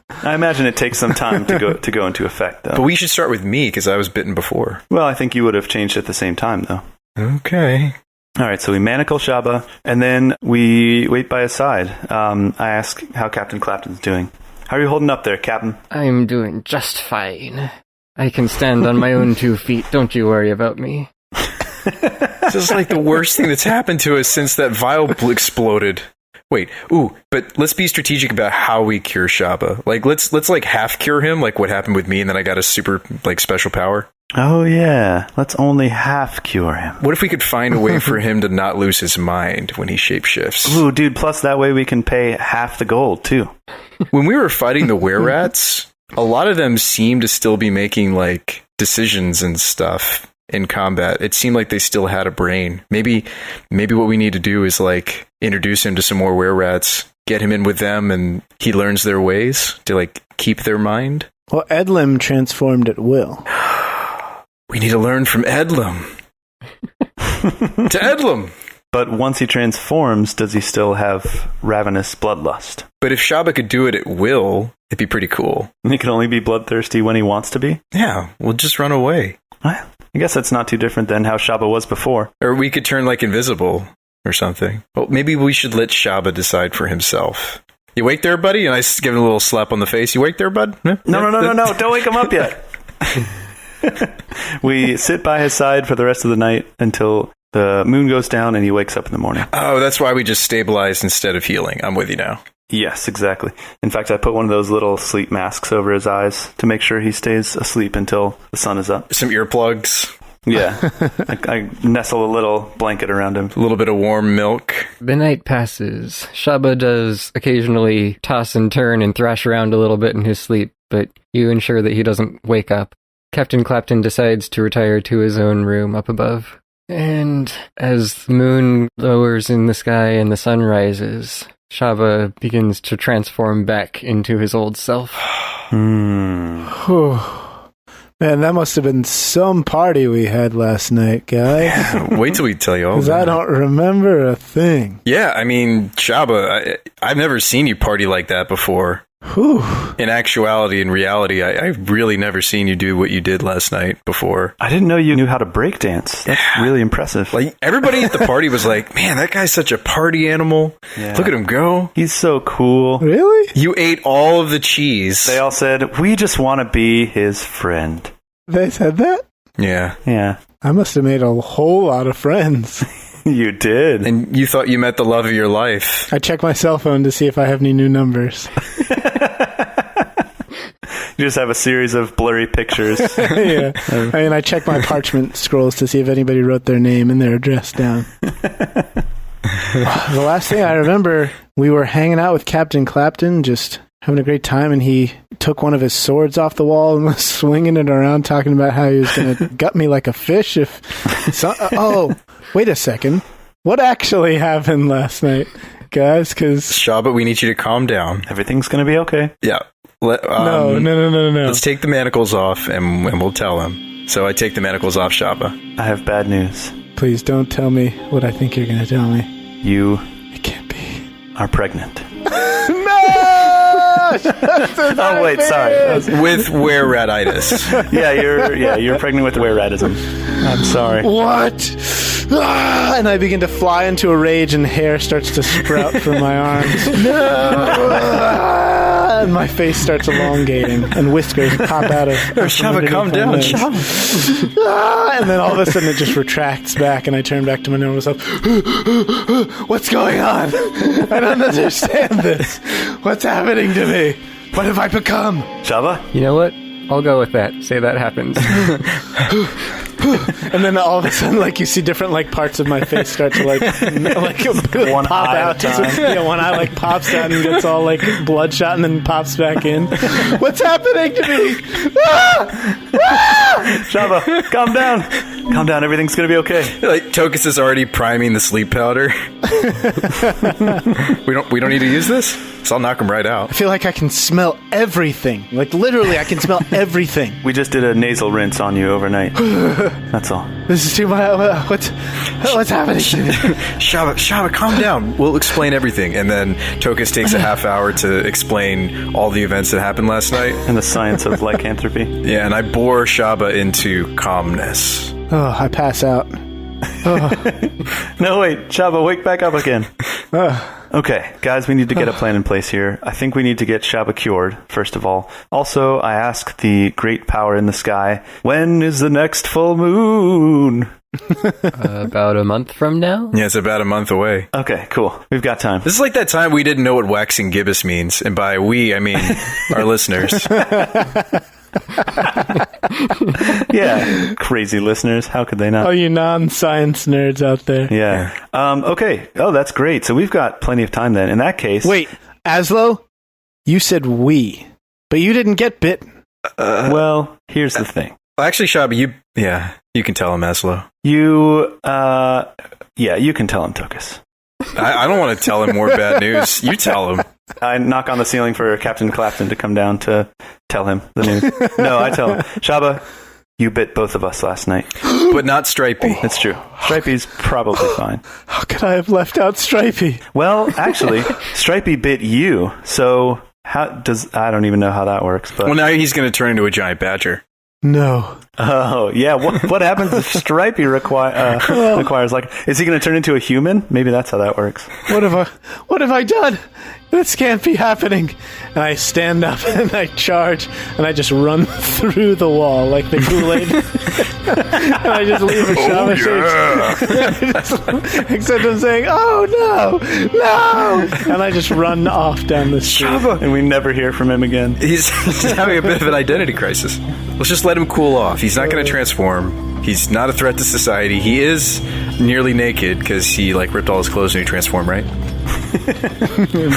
I imagine it takes some time to go into effect, though. But we should start with me, because I was bitten before. Well, I think you would have changed at the same time, though. Okay. All right, so we manacle Shabba, and then we wait by his side. I ask how Captain Clapton's doing. How are you holding up there, Captain? I'm doing just fine. I can stand on my own 2 feet. Don't you worry about me. This is like the worst thing that's happened to us since that vial exploded. Wait, but let's be strategic about how we cure Shabba. Like, let's like half cure him, like what happened with me, and then I got a super like special power. Oh yeah, let's only half cure him. What if we could find a way for him to not lose his mind when he shapeshifts? Ooh, dude, plus that way we can pay half the gold, too. When we were fighting the were-rats, a lot of them seemed to still be making, like, decisions and stuff in combat. It seemed like they still had a brain. Maybe what we need to do is, like, introduce him to some more were-rats, get him in with them, and he learns their ways to, like, keep their mind. Well, Edlim transformed at will. We need to learn from Edlim. To Edlim! But once he transforms, does he still have ravenous bloodlust? But if Shabba could do it at will, it'd be pretty cool. And he can only be bloodthirsty when he wants to be? Yeah, we'll just run away. I guess that's not too different than how Shabba was before. Or we could turn, like, invisible or something. Well, maybe we should let Shabba decide for himself. You awake there, buddy? And I give him a little slap on the face. You awake there, bud? No. Don't wake him up yet. We sit by his side for the rest of the night until the moon goes down and he wakes up in the morning. Oh, that's why we just stabilized instead of healing. I'm with you now. Yes, exactly. In fact, I put one of those little sleep masks over his eyes to make sure he stays asleep until the sun is up. Some earplugs. Yeah. I nestle a little blanket around him. A little bit of warm milk. The night passes. Shabba does occasionally toss and turn and thrash around a little bit in his sleep, but you ensure that he doesn't wake up. Captain Clapton decides to retire to his own room up above. And as the moon lowers in the sky and the sun rises, Shabba begins to transform back into his old self. Man, that must have been some party we had last night, guys. Yeah, wait till we tell you all. Because I don't remember a thing. Yeah, I mean, Shabba, I've never seen you party like that before. Whew. In actuality, in reality, I've really never seen you do what you did last night before. I didn't know you knew how to break dance. That's really impressive. Like, everybody at the party was like, man, that guy's such a party animal. Yeah. Look at him go. He's so cool. Really? You ate all of the cheese. They all said, we just want to be his friend. They said that? Yeah. Yeah. I must have made a whole lot of friends. You did. And you thought you met the love of your life. I check my cell phone to see if I have any new numbers. You just have a series of blurry pictures. Yeah. I mean, I check my parchment scrolls to see if anybody wrote their name and their address down. The last thing I remember, we were hanging out with Captain Clapton, just having a great time, and he took one of his swords off the wall and was swinging it around, talking about how he was going to gut me like a fish if... Oh, wait a second. What actually happened last night, guys? Because Shabba, we need you to calm down. Everything's going to be okay. Yeah. No. Let's take the manacles off and we'll tell him. So I take the manacles off Shabba. I have bad news. Please don't tell me what I think you're going to tell me. You It can't be. are pregnant. No! Oh, wait, sorry. With were-ratitis. You're pregnant with were-ratism. I'm sorry. What? Ah! And I begin to fly into a rage, and hair starts to sprout from my arms. No! And my face starts elongating, and whiskers pop out of. Shabba, calm down, Shabba. Ah! And then all of a sudden, it just retracts back, and I turn back to my normal self. What's going on? I don't understand this. What's happening to me? What have I become? Shabba? You know what? I'll go with that. Say that happens. And then all of a sudden, like, you see different, like, parts of my face start to, like One pop eye out. at a time. Yeah, one eye, like, pops out and gets all, like, bloodshot and then pops back in. What's happening to me? Shabba, calm down. Calm down. Everything's going to be okay. Like, Tokas is already priming the sleep powder. we don't need to use this? So I'll knock him right out. I feel like I can smell everything. Like, literally, I can smell everything. We just did a nasal rinse on you overnight. That's all. This is too much. What's happening to me? Shabba, calm down. We'll explain everything. And then Tokas takes a half hour to explain all the events that happened last night. And the science of lycanthropy. Yeah, and I bore Shabba into calmness. Oh, I pass out. No, wait. Shabba, wake back up again. Okay, guys, we need to get a plan in place here. I think we need to get Shabba cured, first of all. Also, I ask the great power in the sky, when is the next full moon? About a month from now? Yeah, it's about a month away. Okay, cool. We've got time. This is like that time we didn't know what waxing gibbous means. And by we, I mean our listeners. Yeah, crazy listeners. How could they not? Oh, you non-science nerds out there. Yeah. Okay. Oh, that's great. So we've got plenty of time then. In that case... Wait, Azlo? You said we, but you didn't get bitten. Well, here's the thing. Actually, Shabba, you can tell him, Azlo. You can tell him, Tokas. I don't want to tell him more bad news. You tell him. I knock on the ceiling for Captain Clapton to come down to tell him the news. No, I tell him, Shabba, you bit both of us last night. But not Stripey. It's true. Stripey's probably fine. How could I have left out Stripey? Well, actually, Stripey bit you, so I don't even know how that works. But Well, now he's going to turn into a giant badger. No. Oh, yeah. What happens if Stripey requires, like, is he going to turn into a human? Maybe that's how that works. What have I done? This can't be happening. And I stand up and I charge and I just run through the wall like the Kool-Aid. And I just leave a shot. Except I'm saying, oh no. And I just run off down the street. And we never hear from him again. He's having a bit of an identity crisis. Let's just let him cool off. He's not going to transform. He's not a threat to society. He is nearly naked because he ripped all his clothes and he transformed, right?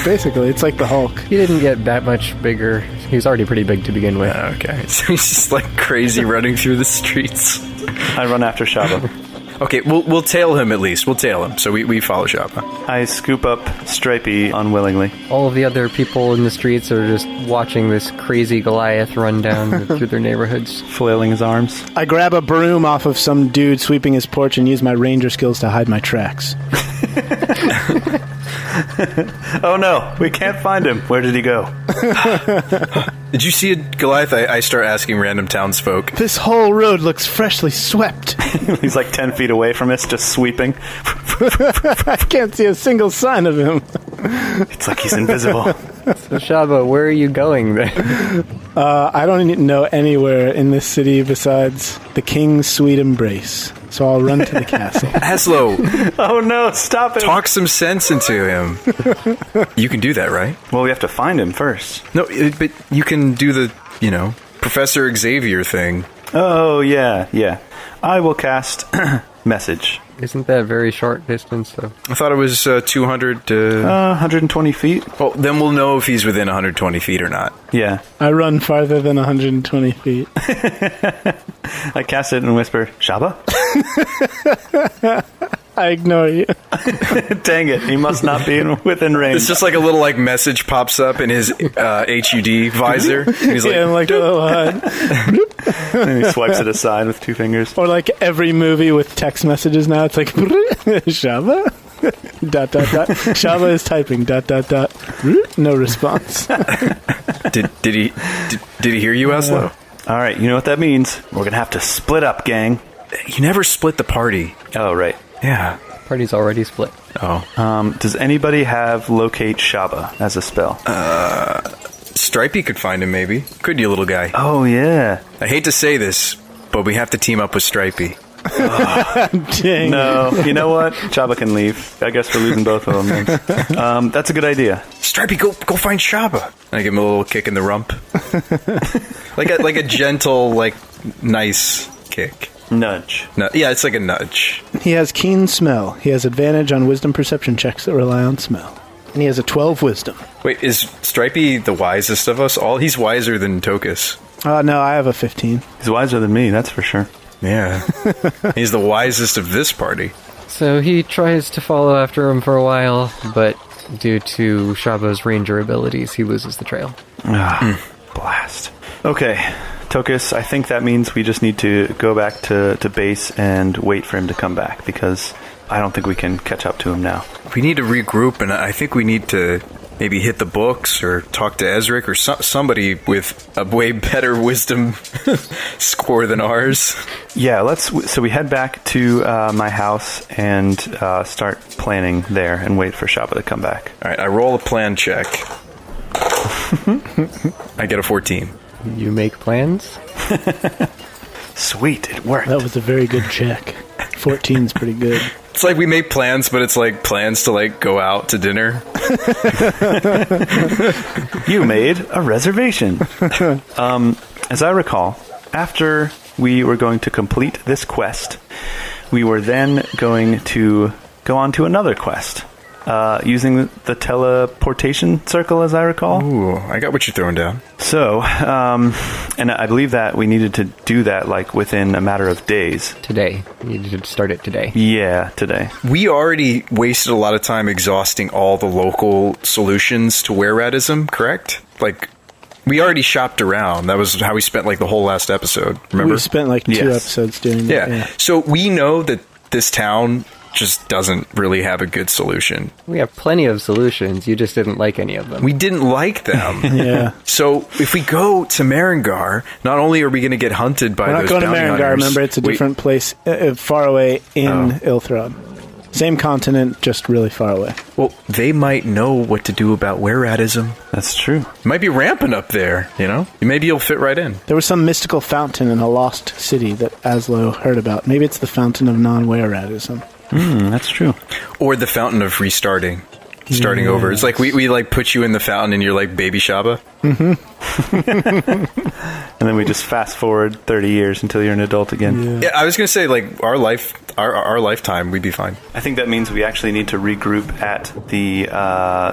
Basically, it's like the Hulk. He didn't get that much bigger. He was already pretty big to begin with. Okay. So he's just crazy running through the streets. I run after Shabba. Okay, we'll tail him at least. We'll tail him. So we follow Shabba. I scoop up Stripey unwillingly. All of the other people in the streets are just watching this crazy Goliath run down through their neighborhoods. Flailing his arms. I grab a broom off of some dude sweeping his porch and use my ranger skills to hide my tracks. Oh no, we can't find him. Where did he go? Did you see a Goliath? I start asking random townsfolk. This whole road looks freshly swept. He's 10 feet away from us, just sweeping. I can't see a single sign of him. It's like he's invisible. So Shabba, where are you going then? I don't even know anywhere in this city besides the King's Sweet Embrace. So I'll run to the castle. Aslo, Oh no, stop it. talk some sense into him. You can do that, right? Well, we have to find him first. No, but you can do the, Professor Xavier thing. Oh, yeah. I will cast message. Isn't that a very short distance, though? I thought it was 200 to... 120 feet? Well, then we'll know if he's within 120 feet or not. Yeah. I run farther than 120 feet. I cast it and whisper, Shabba? I ignore you. Dang it, he must not be within range. It's just like a little like message pops up in his HUD visor. And he's like, Yeah, I'm like, oh, And he swipes it aside with 2 fingers. or like every movie with text messages now, it's like, Shabba? ... Shabba is typing ... No response. did he hear you, Azlo? All right, you know what that means. We're going to have to split up, gang. You never split the party. Oh, right. Yeah. Party's already split. Oh. Does anybody have Locate Shabba as a spell? Stripey could find him, maybe. Could you, little guy? Oh, yeah. I hate to say this, but we have to team up with Stripey. Dang. No, you know what? Shabba can leave. I guess we're losing both of them then. That's a good idea. Stripey, go find Shabba. And I give him a little kick in the rump. like a gentle, like, nice kick. Nudge. No, yeah, it's like a nudge. He has keen smell. He has advantage on wisdom perception checks that rely on smell. And he has a 12 wisdom. Wait, is Stripey the wisest of us all? He's wiser than Tokas. No, I have a 15. He's wiser than me, that's for sure. Yeah. He's the wisest of this party. So he tries to follow after him for a while, but due to Shabba's ranger abilities, he loses the trail. Blast. Okay, Tokas, I think that means we just need to go back to base and wait for him to come back, because I don't think we can catch up to him now. We need to regroup, and I think we need to maybe hit the books or talk to Ezric or somebody with a way better wisdom score than ours. Yeah, so we head back to my house and start planning there and wait for Shabba to come back. All right, I roll a plan check. I get a 14. You make plans? Sweet, it worked. That was a very good check. 14's pretty good. It's like we make plans, but it's like plans to like go out to dinner. You made a reservation. As I recall, after we were going to complete this quest, we were then going to go on to another quest, using the teleportation circle, as I recall. Ooh, I got what you're throwing down. So, and I believe that we needed to do that like within a matter of days. Today. You need to start it today. Yeah, today. We already wasted a lot of time exhausting all the local solutions to were-ratism, correct? Like, we already shopped around. That was how we spent like the whole last episode, remember? We spent like 2 episodes doing that. Yeah. So we know that this town just doesn't really have a good solution. We have plenty of solutions. You just didn't like any of them. We didn't like them. Yeah. So if we go to Marengar, not only are we going to get hunted by We're not those going to bounty Marengar. hunters, Remember, it's a different place far away in Ilthrod. Same continent, just really far away. Well, they might know what to do about were-ratism. That's true. It might be rampant up there, you know? Maybe you'll fit right in. There was some mystical fountain in a lost city that Azlo heard about. Maybe it's the fountain of non-were-ratism. That's true. Or the fountain of restarting. Starting over. It's like we like put you in the fountain and you're like baby Shabba. And then we just fast forward 30 years until you're an adult again. Yeah, I was going to say like our lifetime, we'd be fine. I think that means we actually need to regroup at the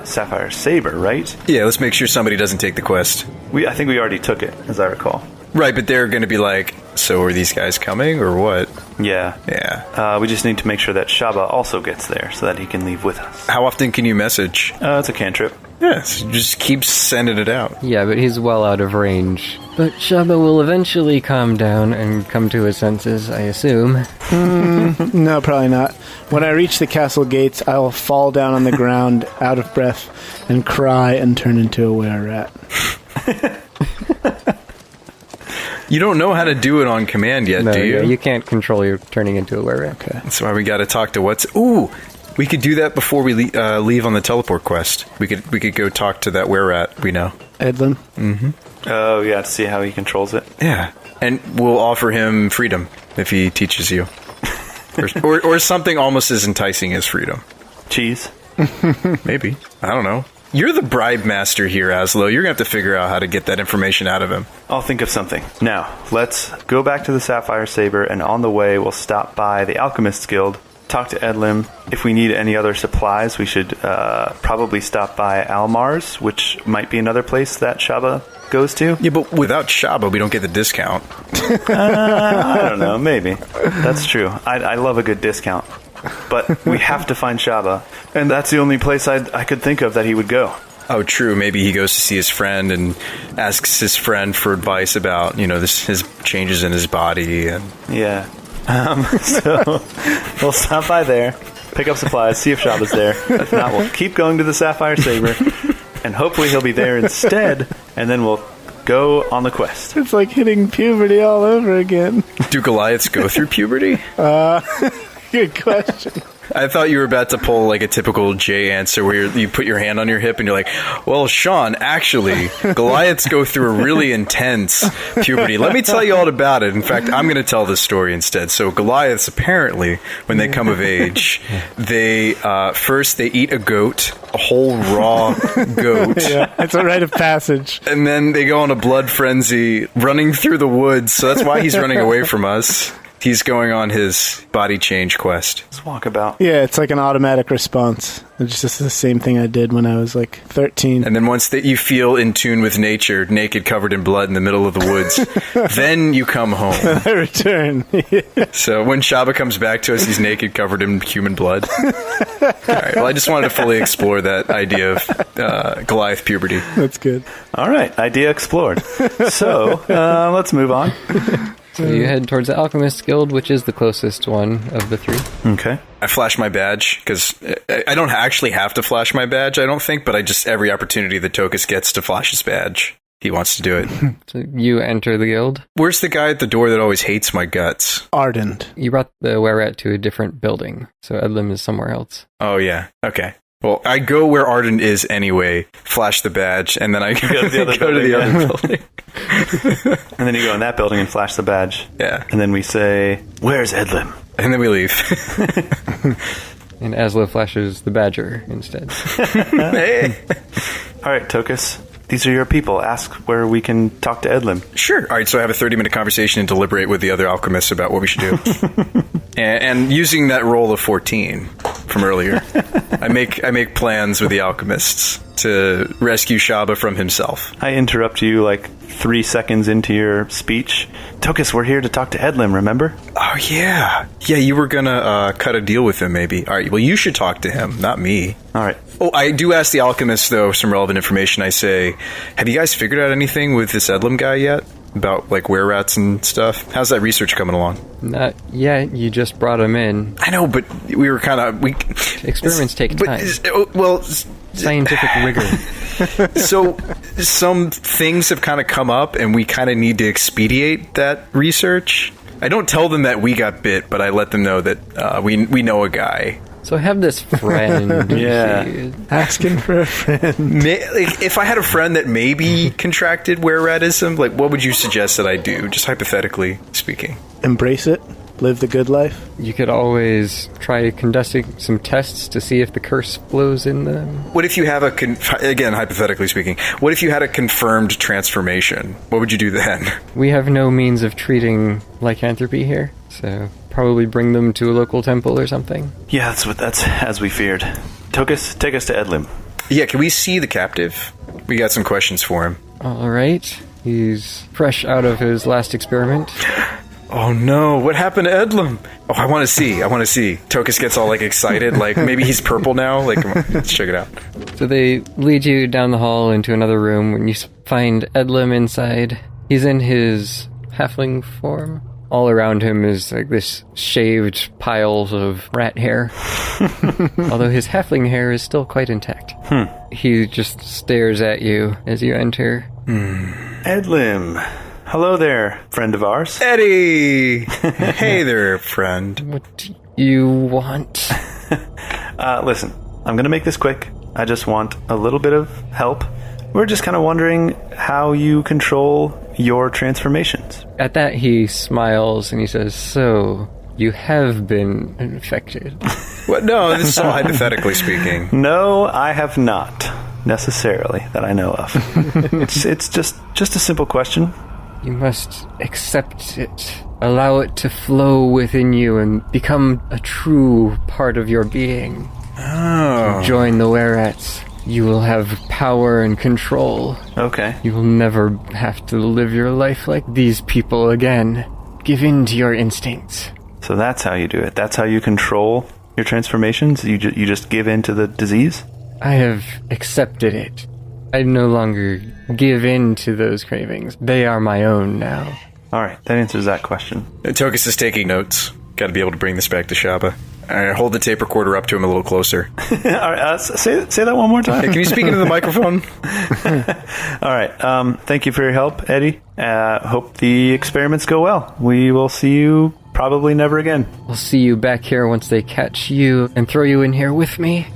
Sapphire Saber, right? Yeah, let's make sure somebody doesn't take the quest. I think we already took it, as I recall. Right, but they're going to be like, so are these guys coming or what? Yeah. Yeah. We just need to make sure that Shabba also gets there so that he can leave with us. How often can you message? It's a cantrip. Yes, just keep sending it out. Yeah, but he's well out of range. But Shabba will eventually calm down and come to his senses, I assume. No, probably not. When I reach the castle gates, I will fall down on the ground, out of breath, and cry and turn into a were-rat. You don't know how to do it on command yet, No, do you? yeah, you can't control your turning into a were-rat. Okay. That's why we got to talk to what's... Ooh! We could do that before we leave on the teleport quest. We could go talk to that were-rat we know. Edlin? Mm-hmm. Oh, yeah, to see how he controls it. Yeah. And we'll offer him freedom if he teaches you. or something almost as enticing as freedom. Cheese. Maybe. I don't know. You're the bribe master here, Azlo. You're going to have to figure out how to get that information out of him. I'll think of something. Now, let's go back to the Sapphire Saber, and on the way, we'll stop by the Alchemist's Guild, talk to Edlim. If we need any other supplies, we should probably stop by Almar's, which might be another place that Shabba goes to. Yeah, but without Shabba, we don't get the discount. I don't know, maybe. That's true. I love a good discount. but we have to find Shabba, and that's the only place I could think of that he would go. Oh, true. Maybe he goes to see his friend and asks his friend for advice about, his changes in his body. And Yeah. So we'll stop by there, pick up supplies, see if Shabba's there. If not, we'll keep going to the Sapphire Saber, and hopefully he'll be there instead, and then we'll go on the quest. It's like hitting puberty all over again. do Goliaths go through puberty? Good question. I thought you were about to pull like a typical J answer where you put your hand on your hip and you're like, well, Sean, actually, Goliaths go through a really intense puberty. Let me tell you all about it. In fact, I'm going to tell this story instead. So Goliaths, apparently, when they come of age, they first they eat a goat, a whole raw goat. Yeah, it's a rite of passage. And then they go on a blood frenzy running through the woods. So that's why he's running away from us. He's going on his body change quest. Let's walk about. Yeah, it's like an automatic response. It's just the same thing I did when I was like 13. And then once that you feel in tune with nature, naked, covered in blood in the middle of the woods, then you come home. I return. So when Shabba comes back to us, he's naked, covered in human blood. All right, well, I just wanted to fully explore that idea of Goliath puberty. That's good. All right, idea explored. So let's move on. So you head towards the Alchemist Guild, which is the closest one of the three. Okay. I flash my badge, because I don't actually have to flash my badge, I don't think, but every opportunity that Tokas gets to flash his badge, he wants to do it. So you enter the guild. Where's the guy at the door that always hates my guts? Ardent. You brought the were-rat to a different building, so Edlim is somewhere else. Oh, yeah. Okay. Well, I go where Arden is anyway, flash the badge, and then I go to the other building. And then you go in that building and flash the badge. Yeah. And then we say, where's Edlim? And then we leave. And Azlo flashes the badger instead. Hey. All right, Tokas. These are your people. Ask where we can talk to Edlim. Sure. All right, so I have a 30-minute conversation and deliberate with the other alchemists about what we should do. and using that roll of 14 from earlier, I make plans with the alchemists to rescue Shabba from himself. I interrupt you like 3 seconds into your speech. Tokas, we're here to talk to Edlim, remember? Oh, yeah. Yeah, you were going to cut a deal with him, maybe. All right, well, you should talk to him, not me. All right. Oh, I do ask the alchemists, though, some relevant information. I say, have you guys figured out anything with this Edlim guy yet? About, like, were-rats and stuff? How's that research coming along? Not yet. You just brought him in. I know, but we were kind of... Experiments take time. Well... Scientific rigor. So, some things have kind of come up, and we kind of need to expedite that research. I don't tell them that we got bit, but I let them know that we know a guy. So I have this friend. Yeah. Asking for a friend. If I had a friend that maybe contracted were-ratism, like, what would you suggest that I do, just hypothetically speaking? Embrace it. Live the good life. You could always try conducting some tests to see if the curse flows in them. What if you have again, hypothetically speaking, what if you had a confirmed transformation? What would you do then? We have no means of treating lycanthropy here, so probably bring them to a local temple or something. Yeah, that's as we feared. Tokas, take us to Edlim. Yeah, can we see the captive? We got some questions for him. All right. He's fresh out of his last experiment. Oh no, what happened to Edlim? Oh, I want to see. Tokas gets all like excited, like maybe he's purple now. Like, come on, let's check it out. So they lead you down the hall into another room when you find Edlim inside. He's in his halfling form. All around him is like this shaved piles of rat hair. Although his halfling hair is still quite intact. He just stares at you as you enter. Edlim. Hello there, friend of ours. Eddie! Hey there, friend. What do you want? Listen, I'm going to make this quick. I just want a little bit of help. We're just kind of wondering how you control your transformations. At that, he smiles and he says, "So, you have been infected." What? No, this is all hypothetically speaking. No, I have not, necessarily, that I know of. It's just a simple question. You must accept it. Allow it to flow within you and become a true part of your being. Oh. Join the were-rats. You will have power and control. Okay. You will never have to live your life like these people again. Give in to your instincts. So that's how you do it. That's how you control your transformations? You just give in to the disease? I have accepted it. I no longer give in to those cravings. They are my own now. All right, that answers that question. Tokas is taking notes. Got to be able to bring this back to Shabba. All right, hold the tape recorder up to him a little closer. All right, say that one more time. Hey, can you speak into the microphone? All right, thank you for your help, Eddie. Hope the experiments go well. We will see you probably never again. I'll see you back here once they catch you and throw you in here with me.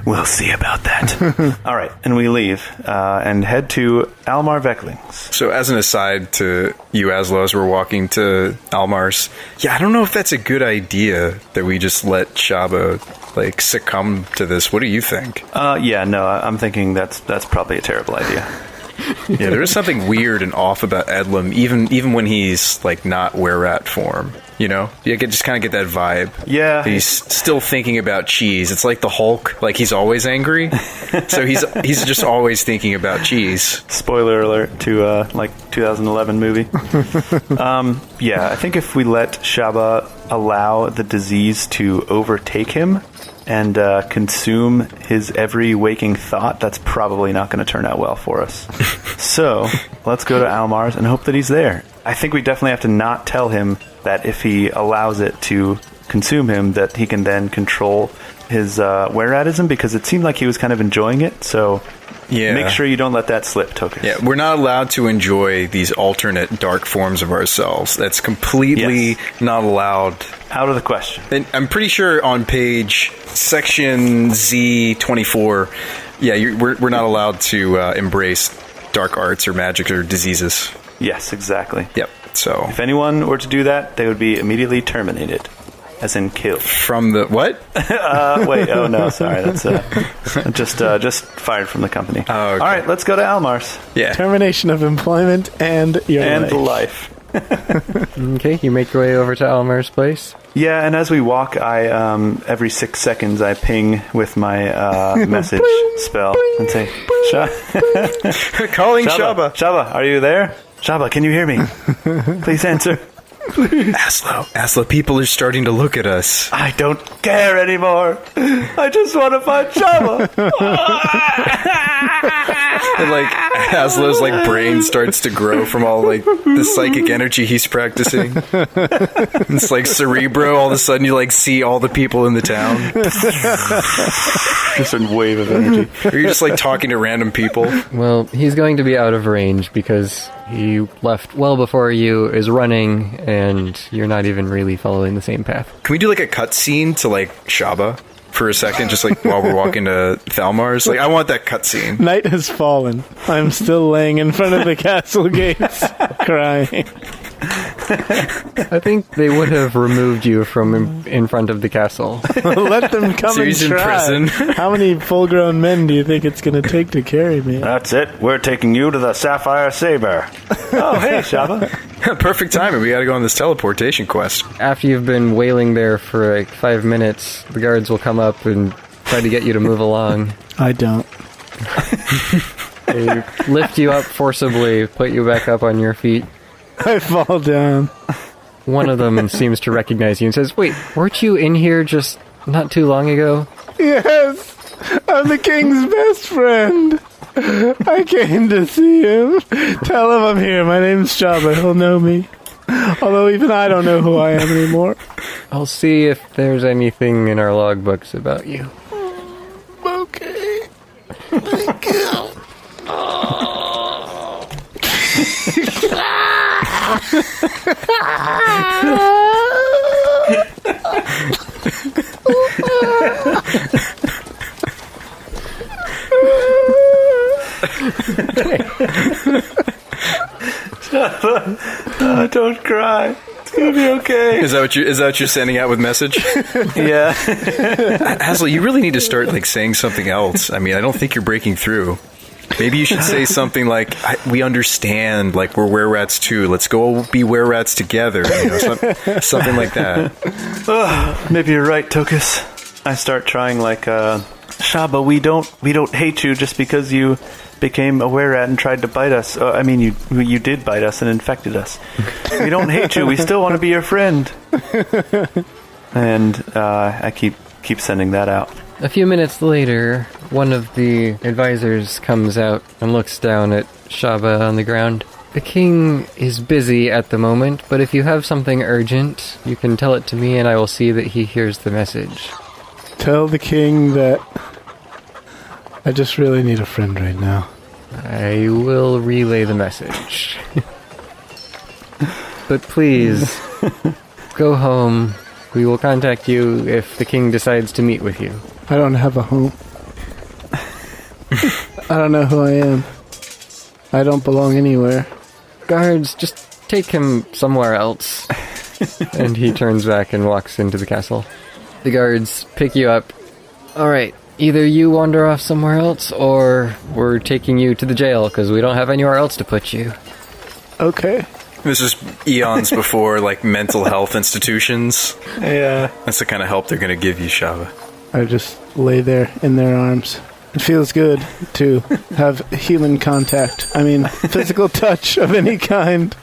We'll see about that. All right, and we leave and head to Almar Veckling's. So as an aside to you, Azlo, as we're walking to Almar's, I don't know if that's a good idea that we just let Shabba, succumb to this. What do you think? I'm thinking that's probably a terrible idea. Yeah, there is something weird and off about Edlem, even when he's, not were-rat form. You know? You can just kind of get that vibe. Yeah. He's still thinking about cheese. It's like the Hulk. He's always angry. So he's just always thinking about cheese. Spoiler alert to, 2011 movie. I think if we let Shabba allow the disease to overtake him and consume his every waking thought, that's probably not going to turn out well for us. So, let's go to Almar's and hope that he's there. I think we definitely have to not tell him that if he allows it to consume him, that he can then control his were-ratism, because it seemed like he was kind of enjoying it, so make sure you don't let that slip, Tokas. Yeah, we're not allowed to enjoy these alternate dark forms of ourselves. That's completely not allowed. Out of the question. And I'm pretty sure on page section Z24, we're not allowed to embrace dark arts or magic or diseases. Yes, exactly. Yep. So if anyone were to do that, they would be immediately terminated, as in killed. From the what? Wait. Oh no, sorry. That's just fired from the company. Oh, okay. All right, let's go to Almar's. Yeah. Termination of employment and your life. Okay, you make your way over to Almar's place. Yeah, and as we walk, I every 6 seconds I ping with my message spell and say, Calling Shabba. Shabba, are you there? Shabba, can you hear me? Please answer. Azlo, people are starting to look at us. I don't care anymore. I just want to find Shabba. And Azlo's brain starts to grow from all the psychic energy he's practicing. It's like Cerebro. All of a sudden, you see all the people in the town. Just a wave of energy. Or you're just talking to random people. Well, he's going to be out of range because he left well before you, is running, and you're not even really following the same path. Can we do a cutscene to Shabba for a second, just while we're walking to Thalmar's? I want that cutscene. Night has fallen. I'm still laying in front of the castle gates, crying. I think they would have removed you from in front of the castle. Let them come and in try. prison. How many full-grown men do you think it's going to take to carry me? That's it. We're taking you to the Sapphire Saber. Oh, hey, Shabba. Perfect timing. We got to go on this teleportation quest. After you've been wailing there for 5 minutes, the guards will come up and try to get you to move along. I don't. They lift you up forcibly, put you back up on your feet. I fall down. One of them seems to recognize you and says, "Wait, weren't you in here just not too long ago?" Yes, I'm the king's best friend. I came to see him. Tell him I'm here. My name's Shabba. He'll know me. Although even I don't know who I am anymore. I'll see if there's anything in our logbooks about you. Okay. Thank you. Don't cry. It's gonna be okay. Is that what you're sending out with message? Yeah. Azlo, you really need to start saying something else. I mean, I don't think you're breaking through. Maybe you should say something like, we understand, we're were-rats too. Let's go be were-rats together. Something like that. Maybe you're right, Tokas. I start trying Shabba, we don't hate you just because you became a were-rat and tried to bite us. You did bite us and infected us. We don't hate you. We still want to be your friend. And I keep sending that out. A few minutes later, one of the advisors comes out and looks down at Shabba on the ground. The king is busy at the moment, but if you have something urgent, you can tell it to me and I will see that he hears the message. Tell the king that I just really need a friend right now. I will relay the message. But please, go home. We will contact you if the king decides to meet with you. I don't have a home. I don't know who I am. I don't belong anywhere. Guards, just take him somewhere else. And he turns back and walks into the castle. The guards pick you up. Alright, either you wander off somewhere else, or we're taking you to the jail, because we don't have anywhere else to put you. Okay. This is eons before, like, mental health institutions. Yeah. That's the kind of help they're going to give you, Shabba. I just lay there in their arms. It feels good to have human contact. I mean, physical touch of any kind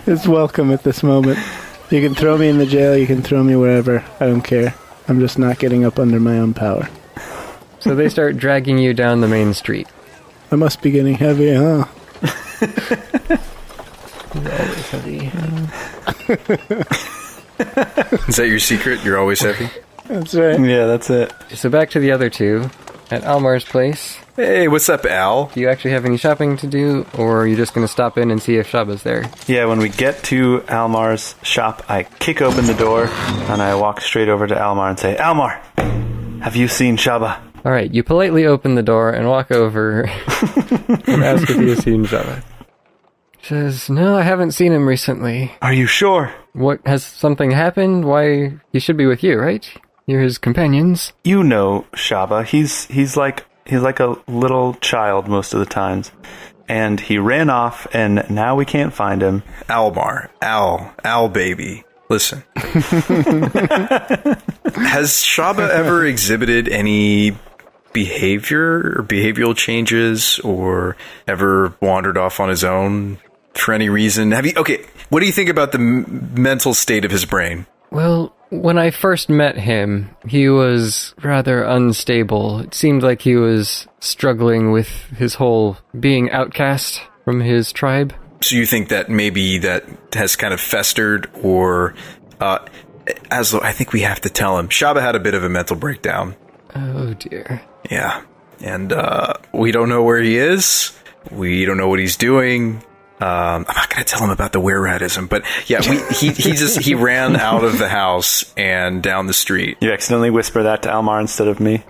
is welcome at this moment. You can throw me in the jail, you can throw me wherever. I don't care. I'm just not getting up under my own power. So they start dragging you down the main street. I must be getting heavy, huh? Always heavy. Is that your secret? You're always heavy? That's right. Yeah, that's it. So back to the other two. At Almar's place, Hey, what's up, Al? do you actually have any shopping to do, or are you just going to stop in and see if Shabba's there? Yeah, when we get to Almar's shop, I kick open the door, and I walk straight over to Almar and say, Almar, have you seen Shabba? Alright, you politely open the door and walk over and ask if he has seen Shabba. He says, no, I haven't seen him recently. Are you sure? What, has something happened? Why, he should be with you, right? You're his companions. You know Shabba. He's like a little child most of the times. And he ran off, and now we can't find him. Almar. Al baby. Listen. Has Shabba ever exhibited any behavior or behavioral changes, or ever wandered off on his own for any reason? What do you think about the mental state of his brain? Well, when I first met him, he was rather unstable. It seemed like he was struggling with his whole being outcast from his tribe. So you think that maybe that has kind of festered, or Azlo, I think we have to tell him. Shabba had a bit of a mental breakdown. Oh dear. Yeah. And we don't know where he is. We don't know what he's doing. I'm not going to tell him about the were-ratism, but yeah, he ran out of the house and down the street. You accidentally whisper that to Almar instead of me?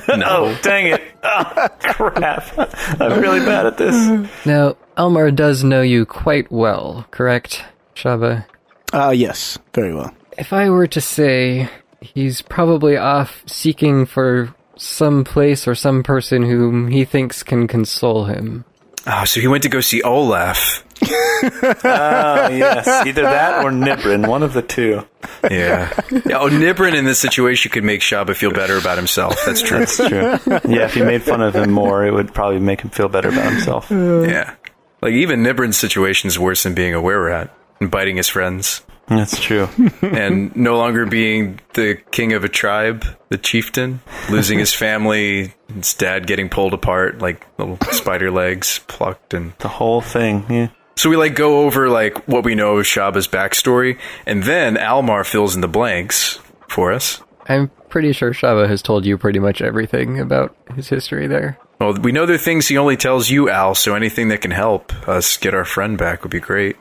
No. Oh, dang it. Oh, crap. I'm really bad at this. Now, Almar does know you quite well, correct, Shabba? Yes, very well. If I were to say, he's probably off seeking for some place or some person whom he thinks can console him. Oh, so he went to go see Olaf. Yes. Either that or Nibrin, one of the two. Yeah. Nibrin in this situation could make Shabba feel better about himself. That's true. That's true. Yeah, if you made fun of him more, it would probably make him feel better about himself. Yeah. Like, even Nibrin's situation is worse than being a were-rat and biting his friends. That's true. And no longer being the king of a tribe, the chieftain, losing his family, his dad getting pulled apart, like little spider legs plucked, and the whole thing, yeah. So we go over what we know of Shabba's backstory, and then Almar fills in the blanks for us. I'm pretty sure Shabba has told you pretty much everything about his history there. Well, we know there are things he only tells you, Al, so anything that can help us get our friend back would be great.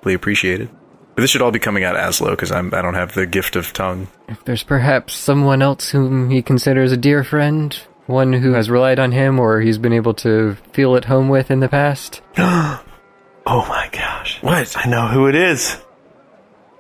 Really appreciated. But this should all be coming out Azlo, because I don't have the gift of tongue. If there's perhaps someone else whom he considers a dear friend, one who has relied on him or he's been able to feel at home with in the past. Oh my gosh. What? I know who it is.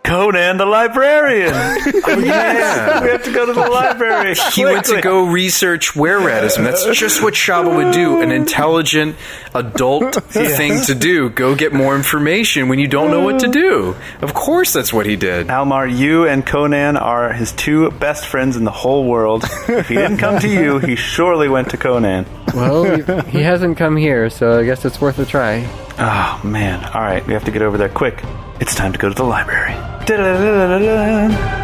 Conan the librarian! Oh, yeah. We have to go to the library. He went to go research were-ratism. That's just what Shabba would do. An intelligent, adult thing to do. Go get more information when you don't know what to do. Of course that's what he did. Almar, you and Conan are his two best friends in the whole world. If he didn't come to you, he surely went to Conan. Well, he hasn't come here, so I guess it's worth a try. Oh, man. All right, we have to get over there quick. It's time to go to the library. Da-da-da-da-da-da.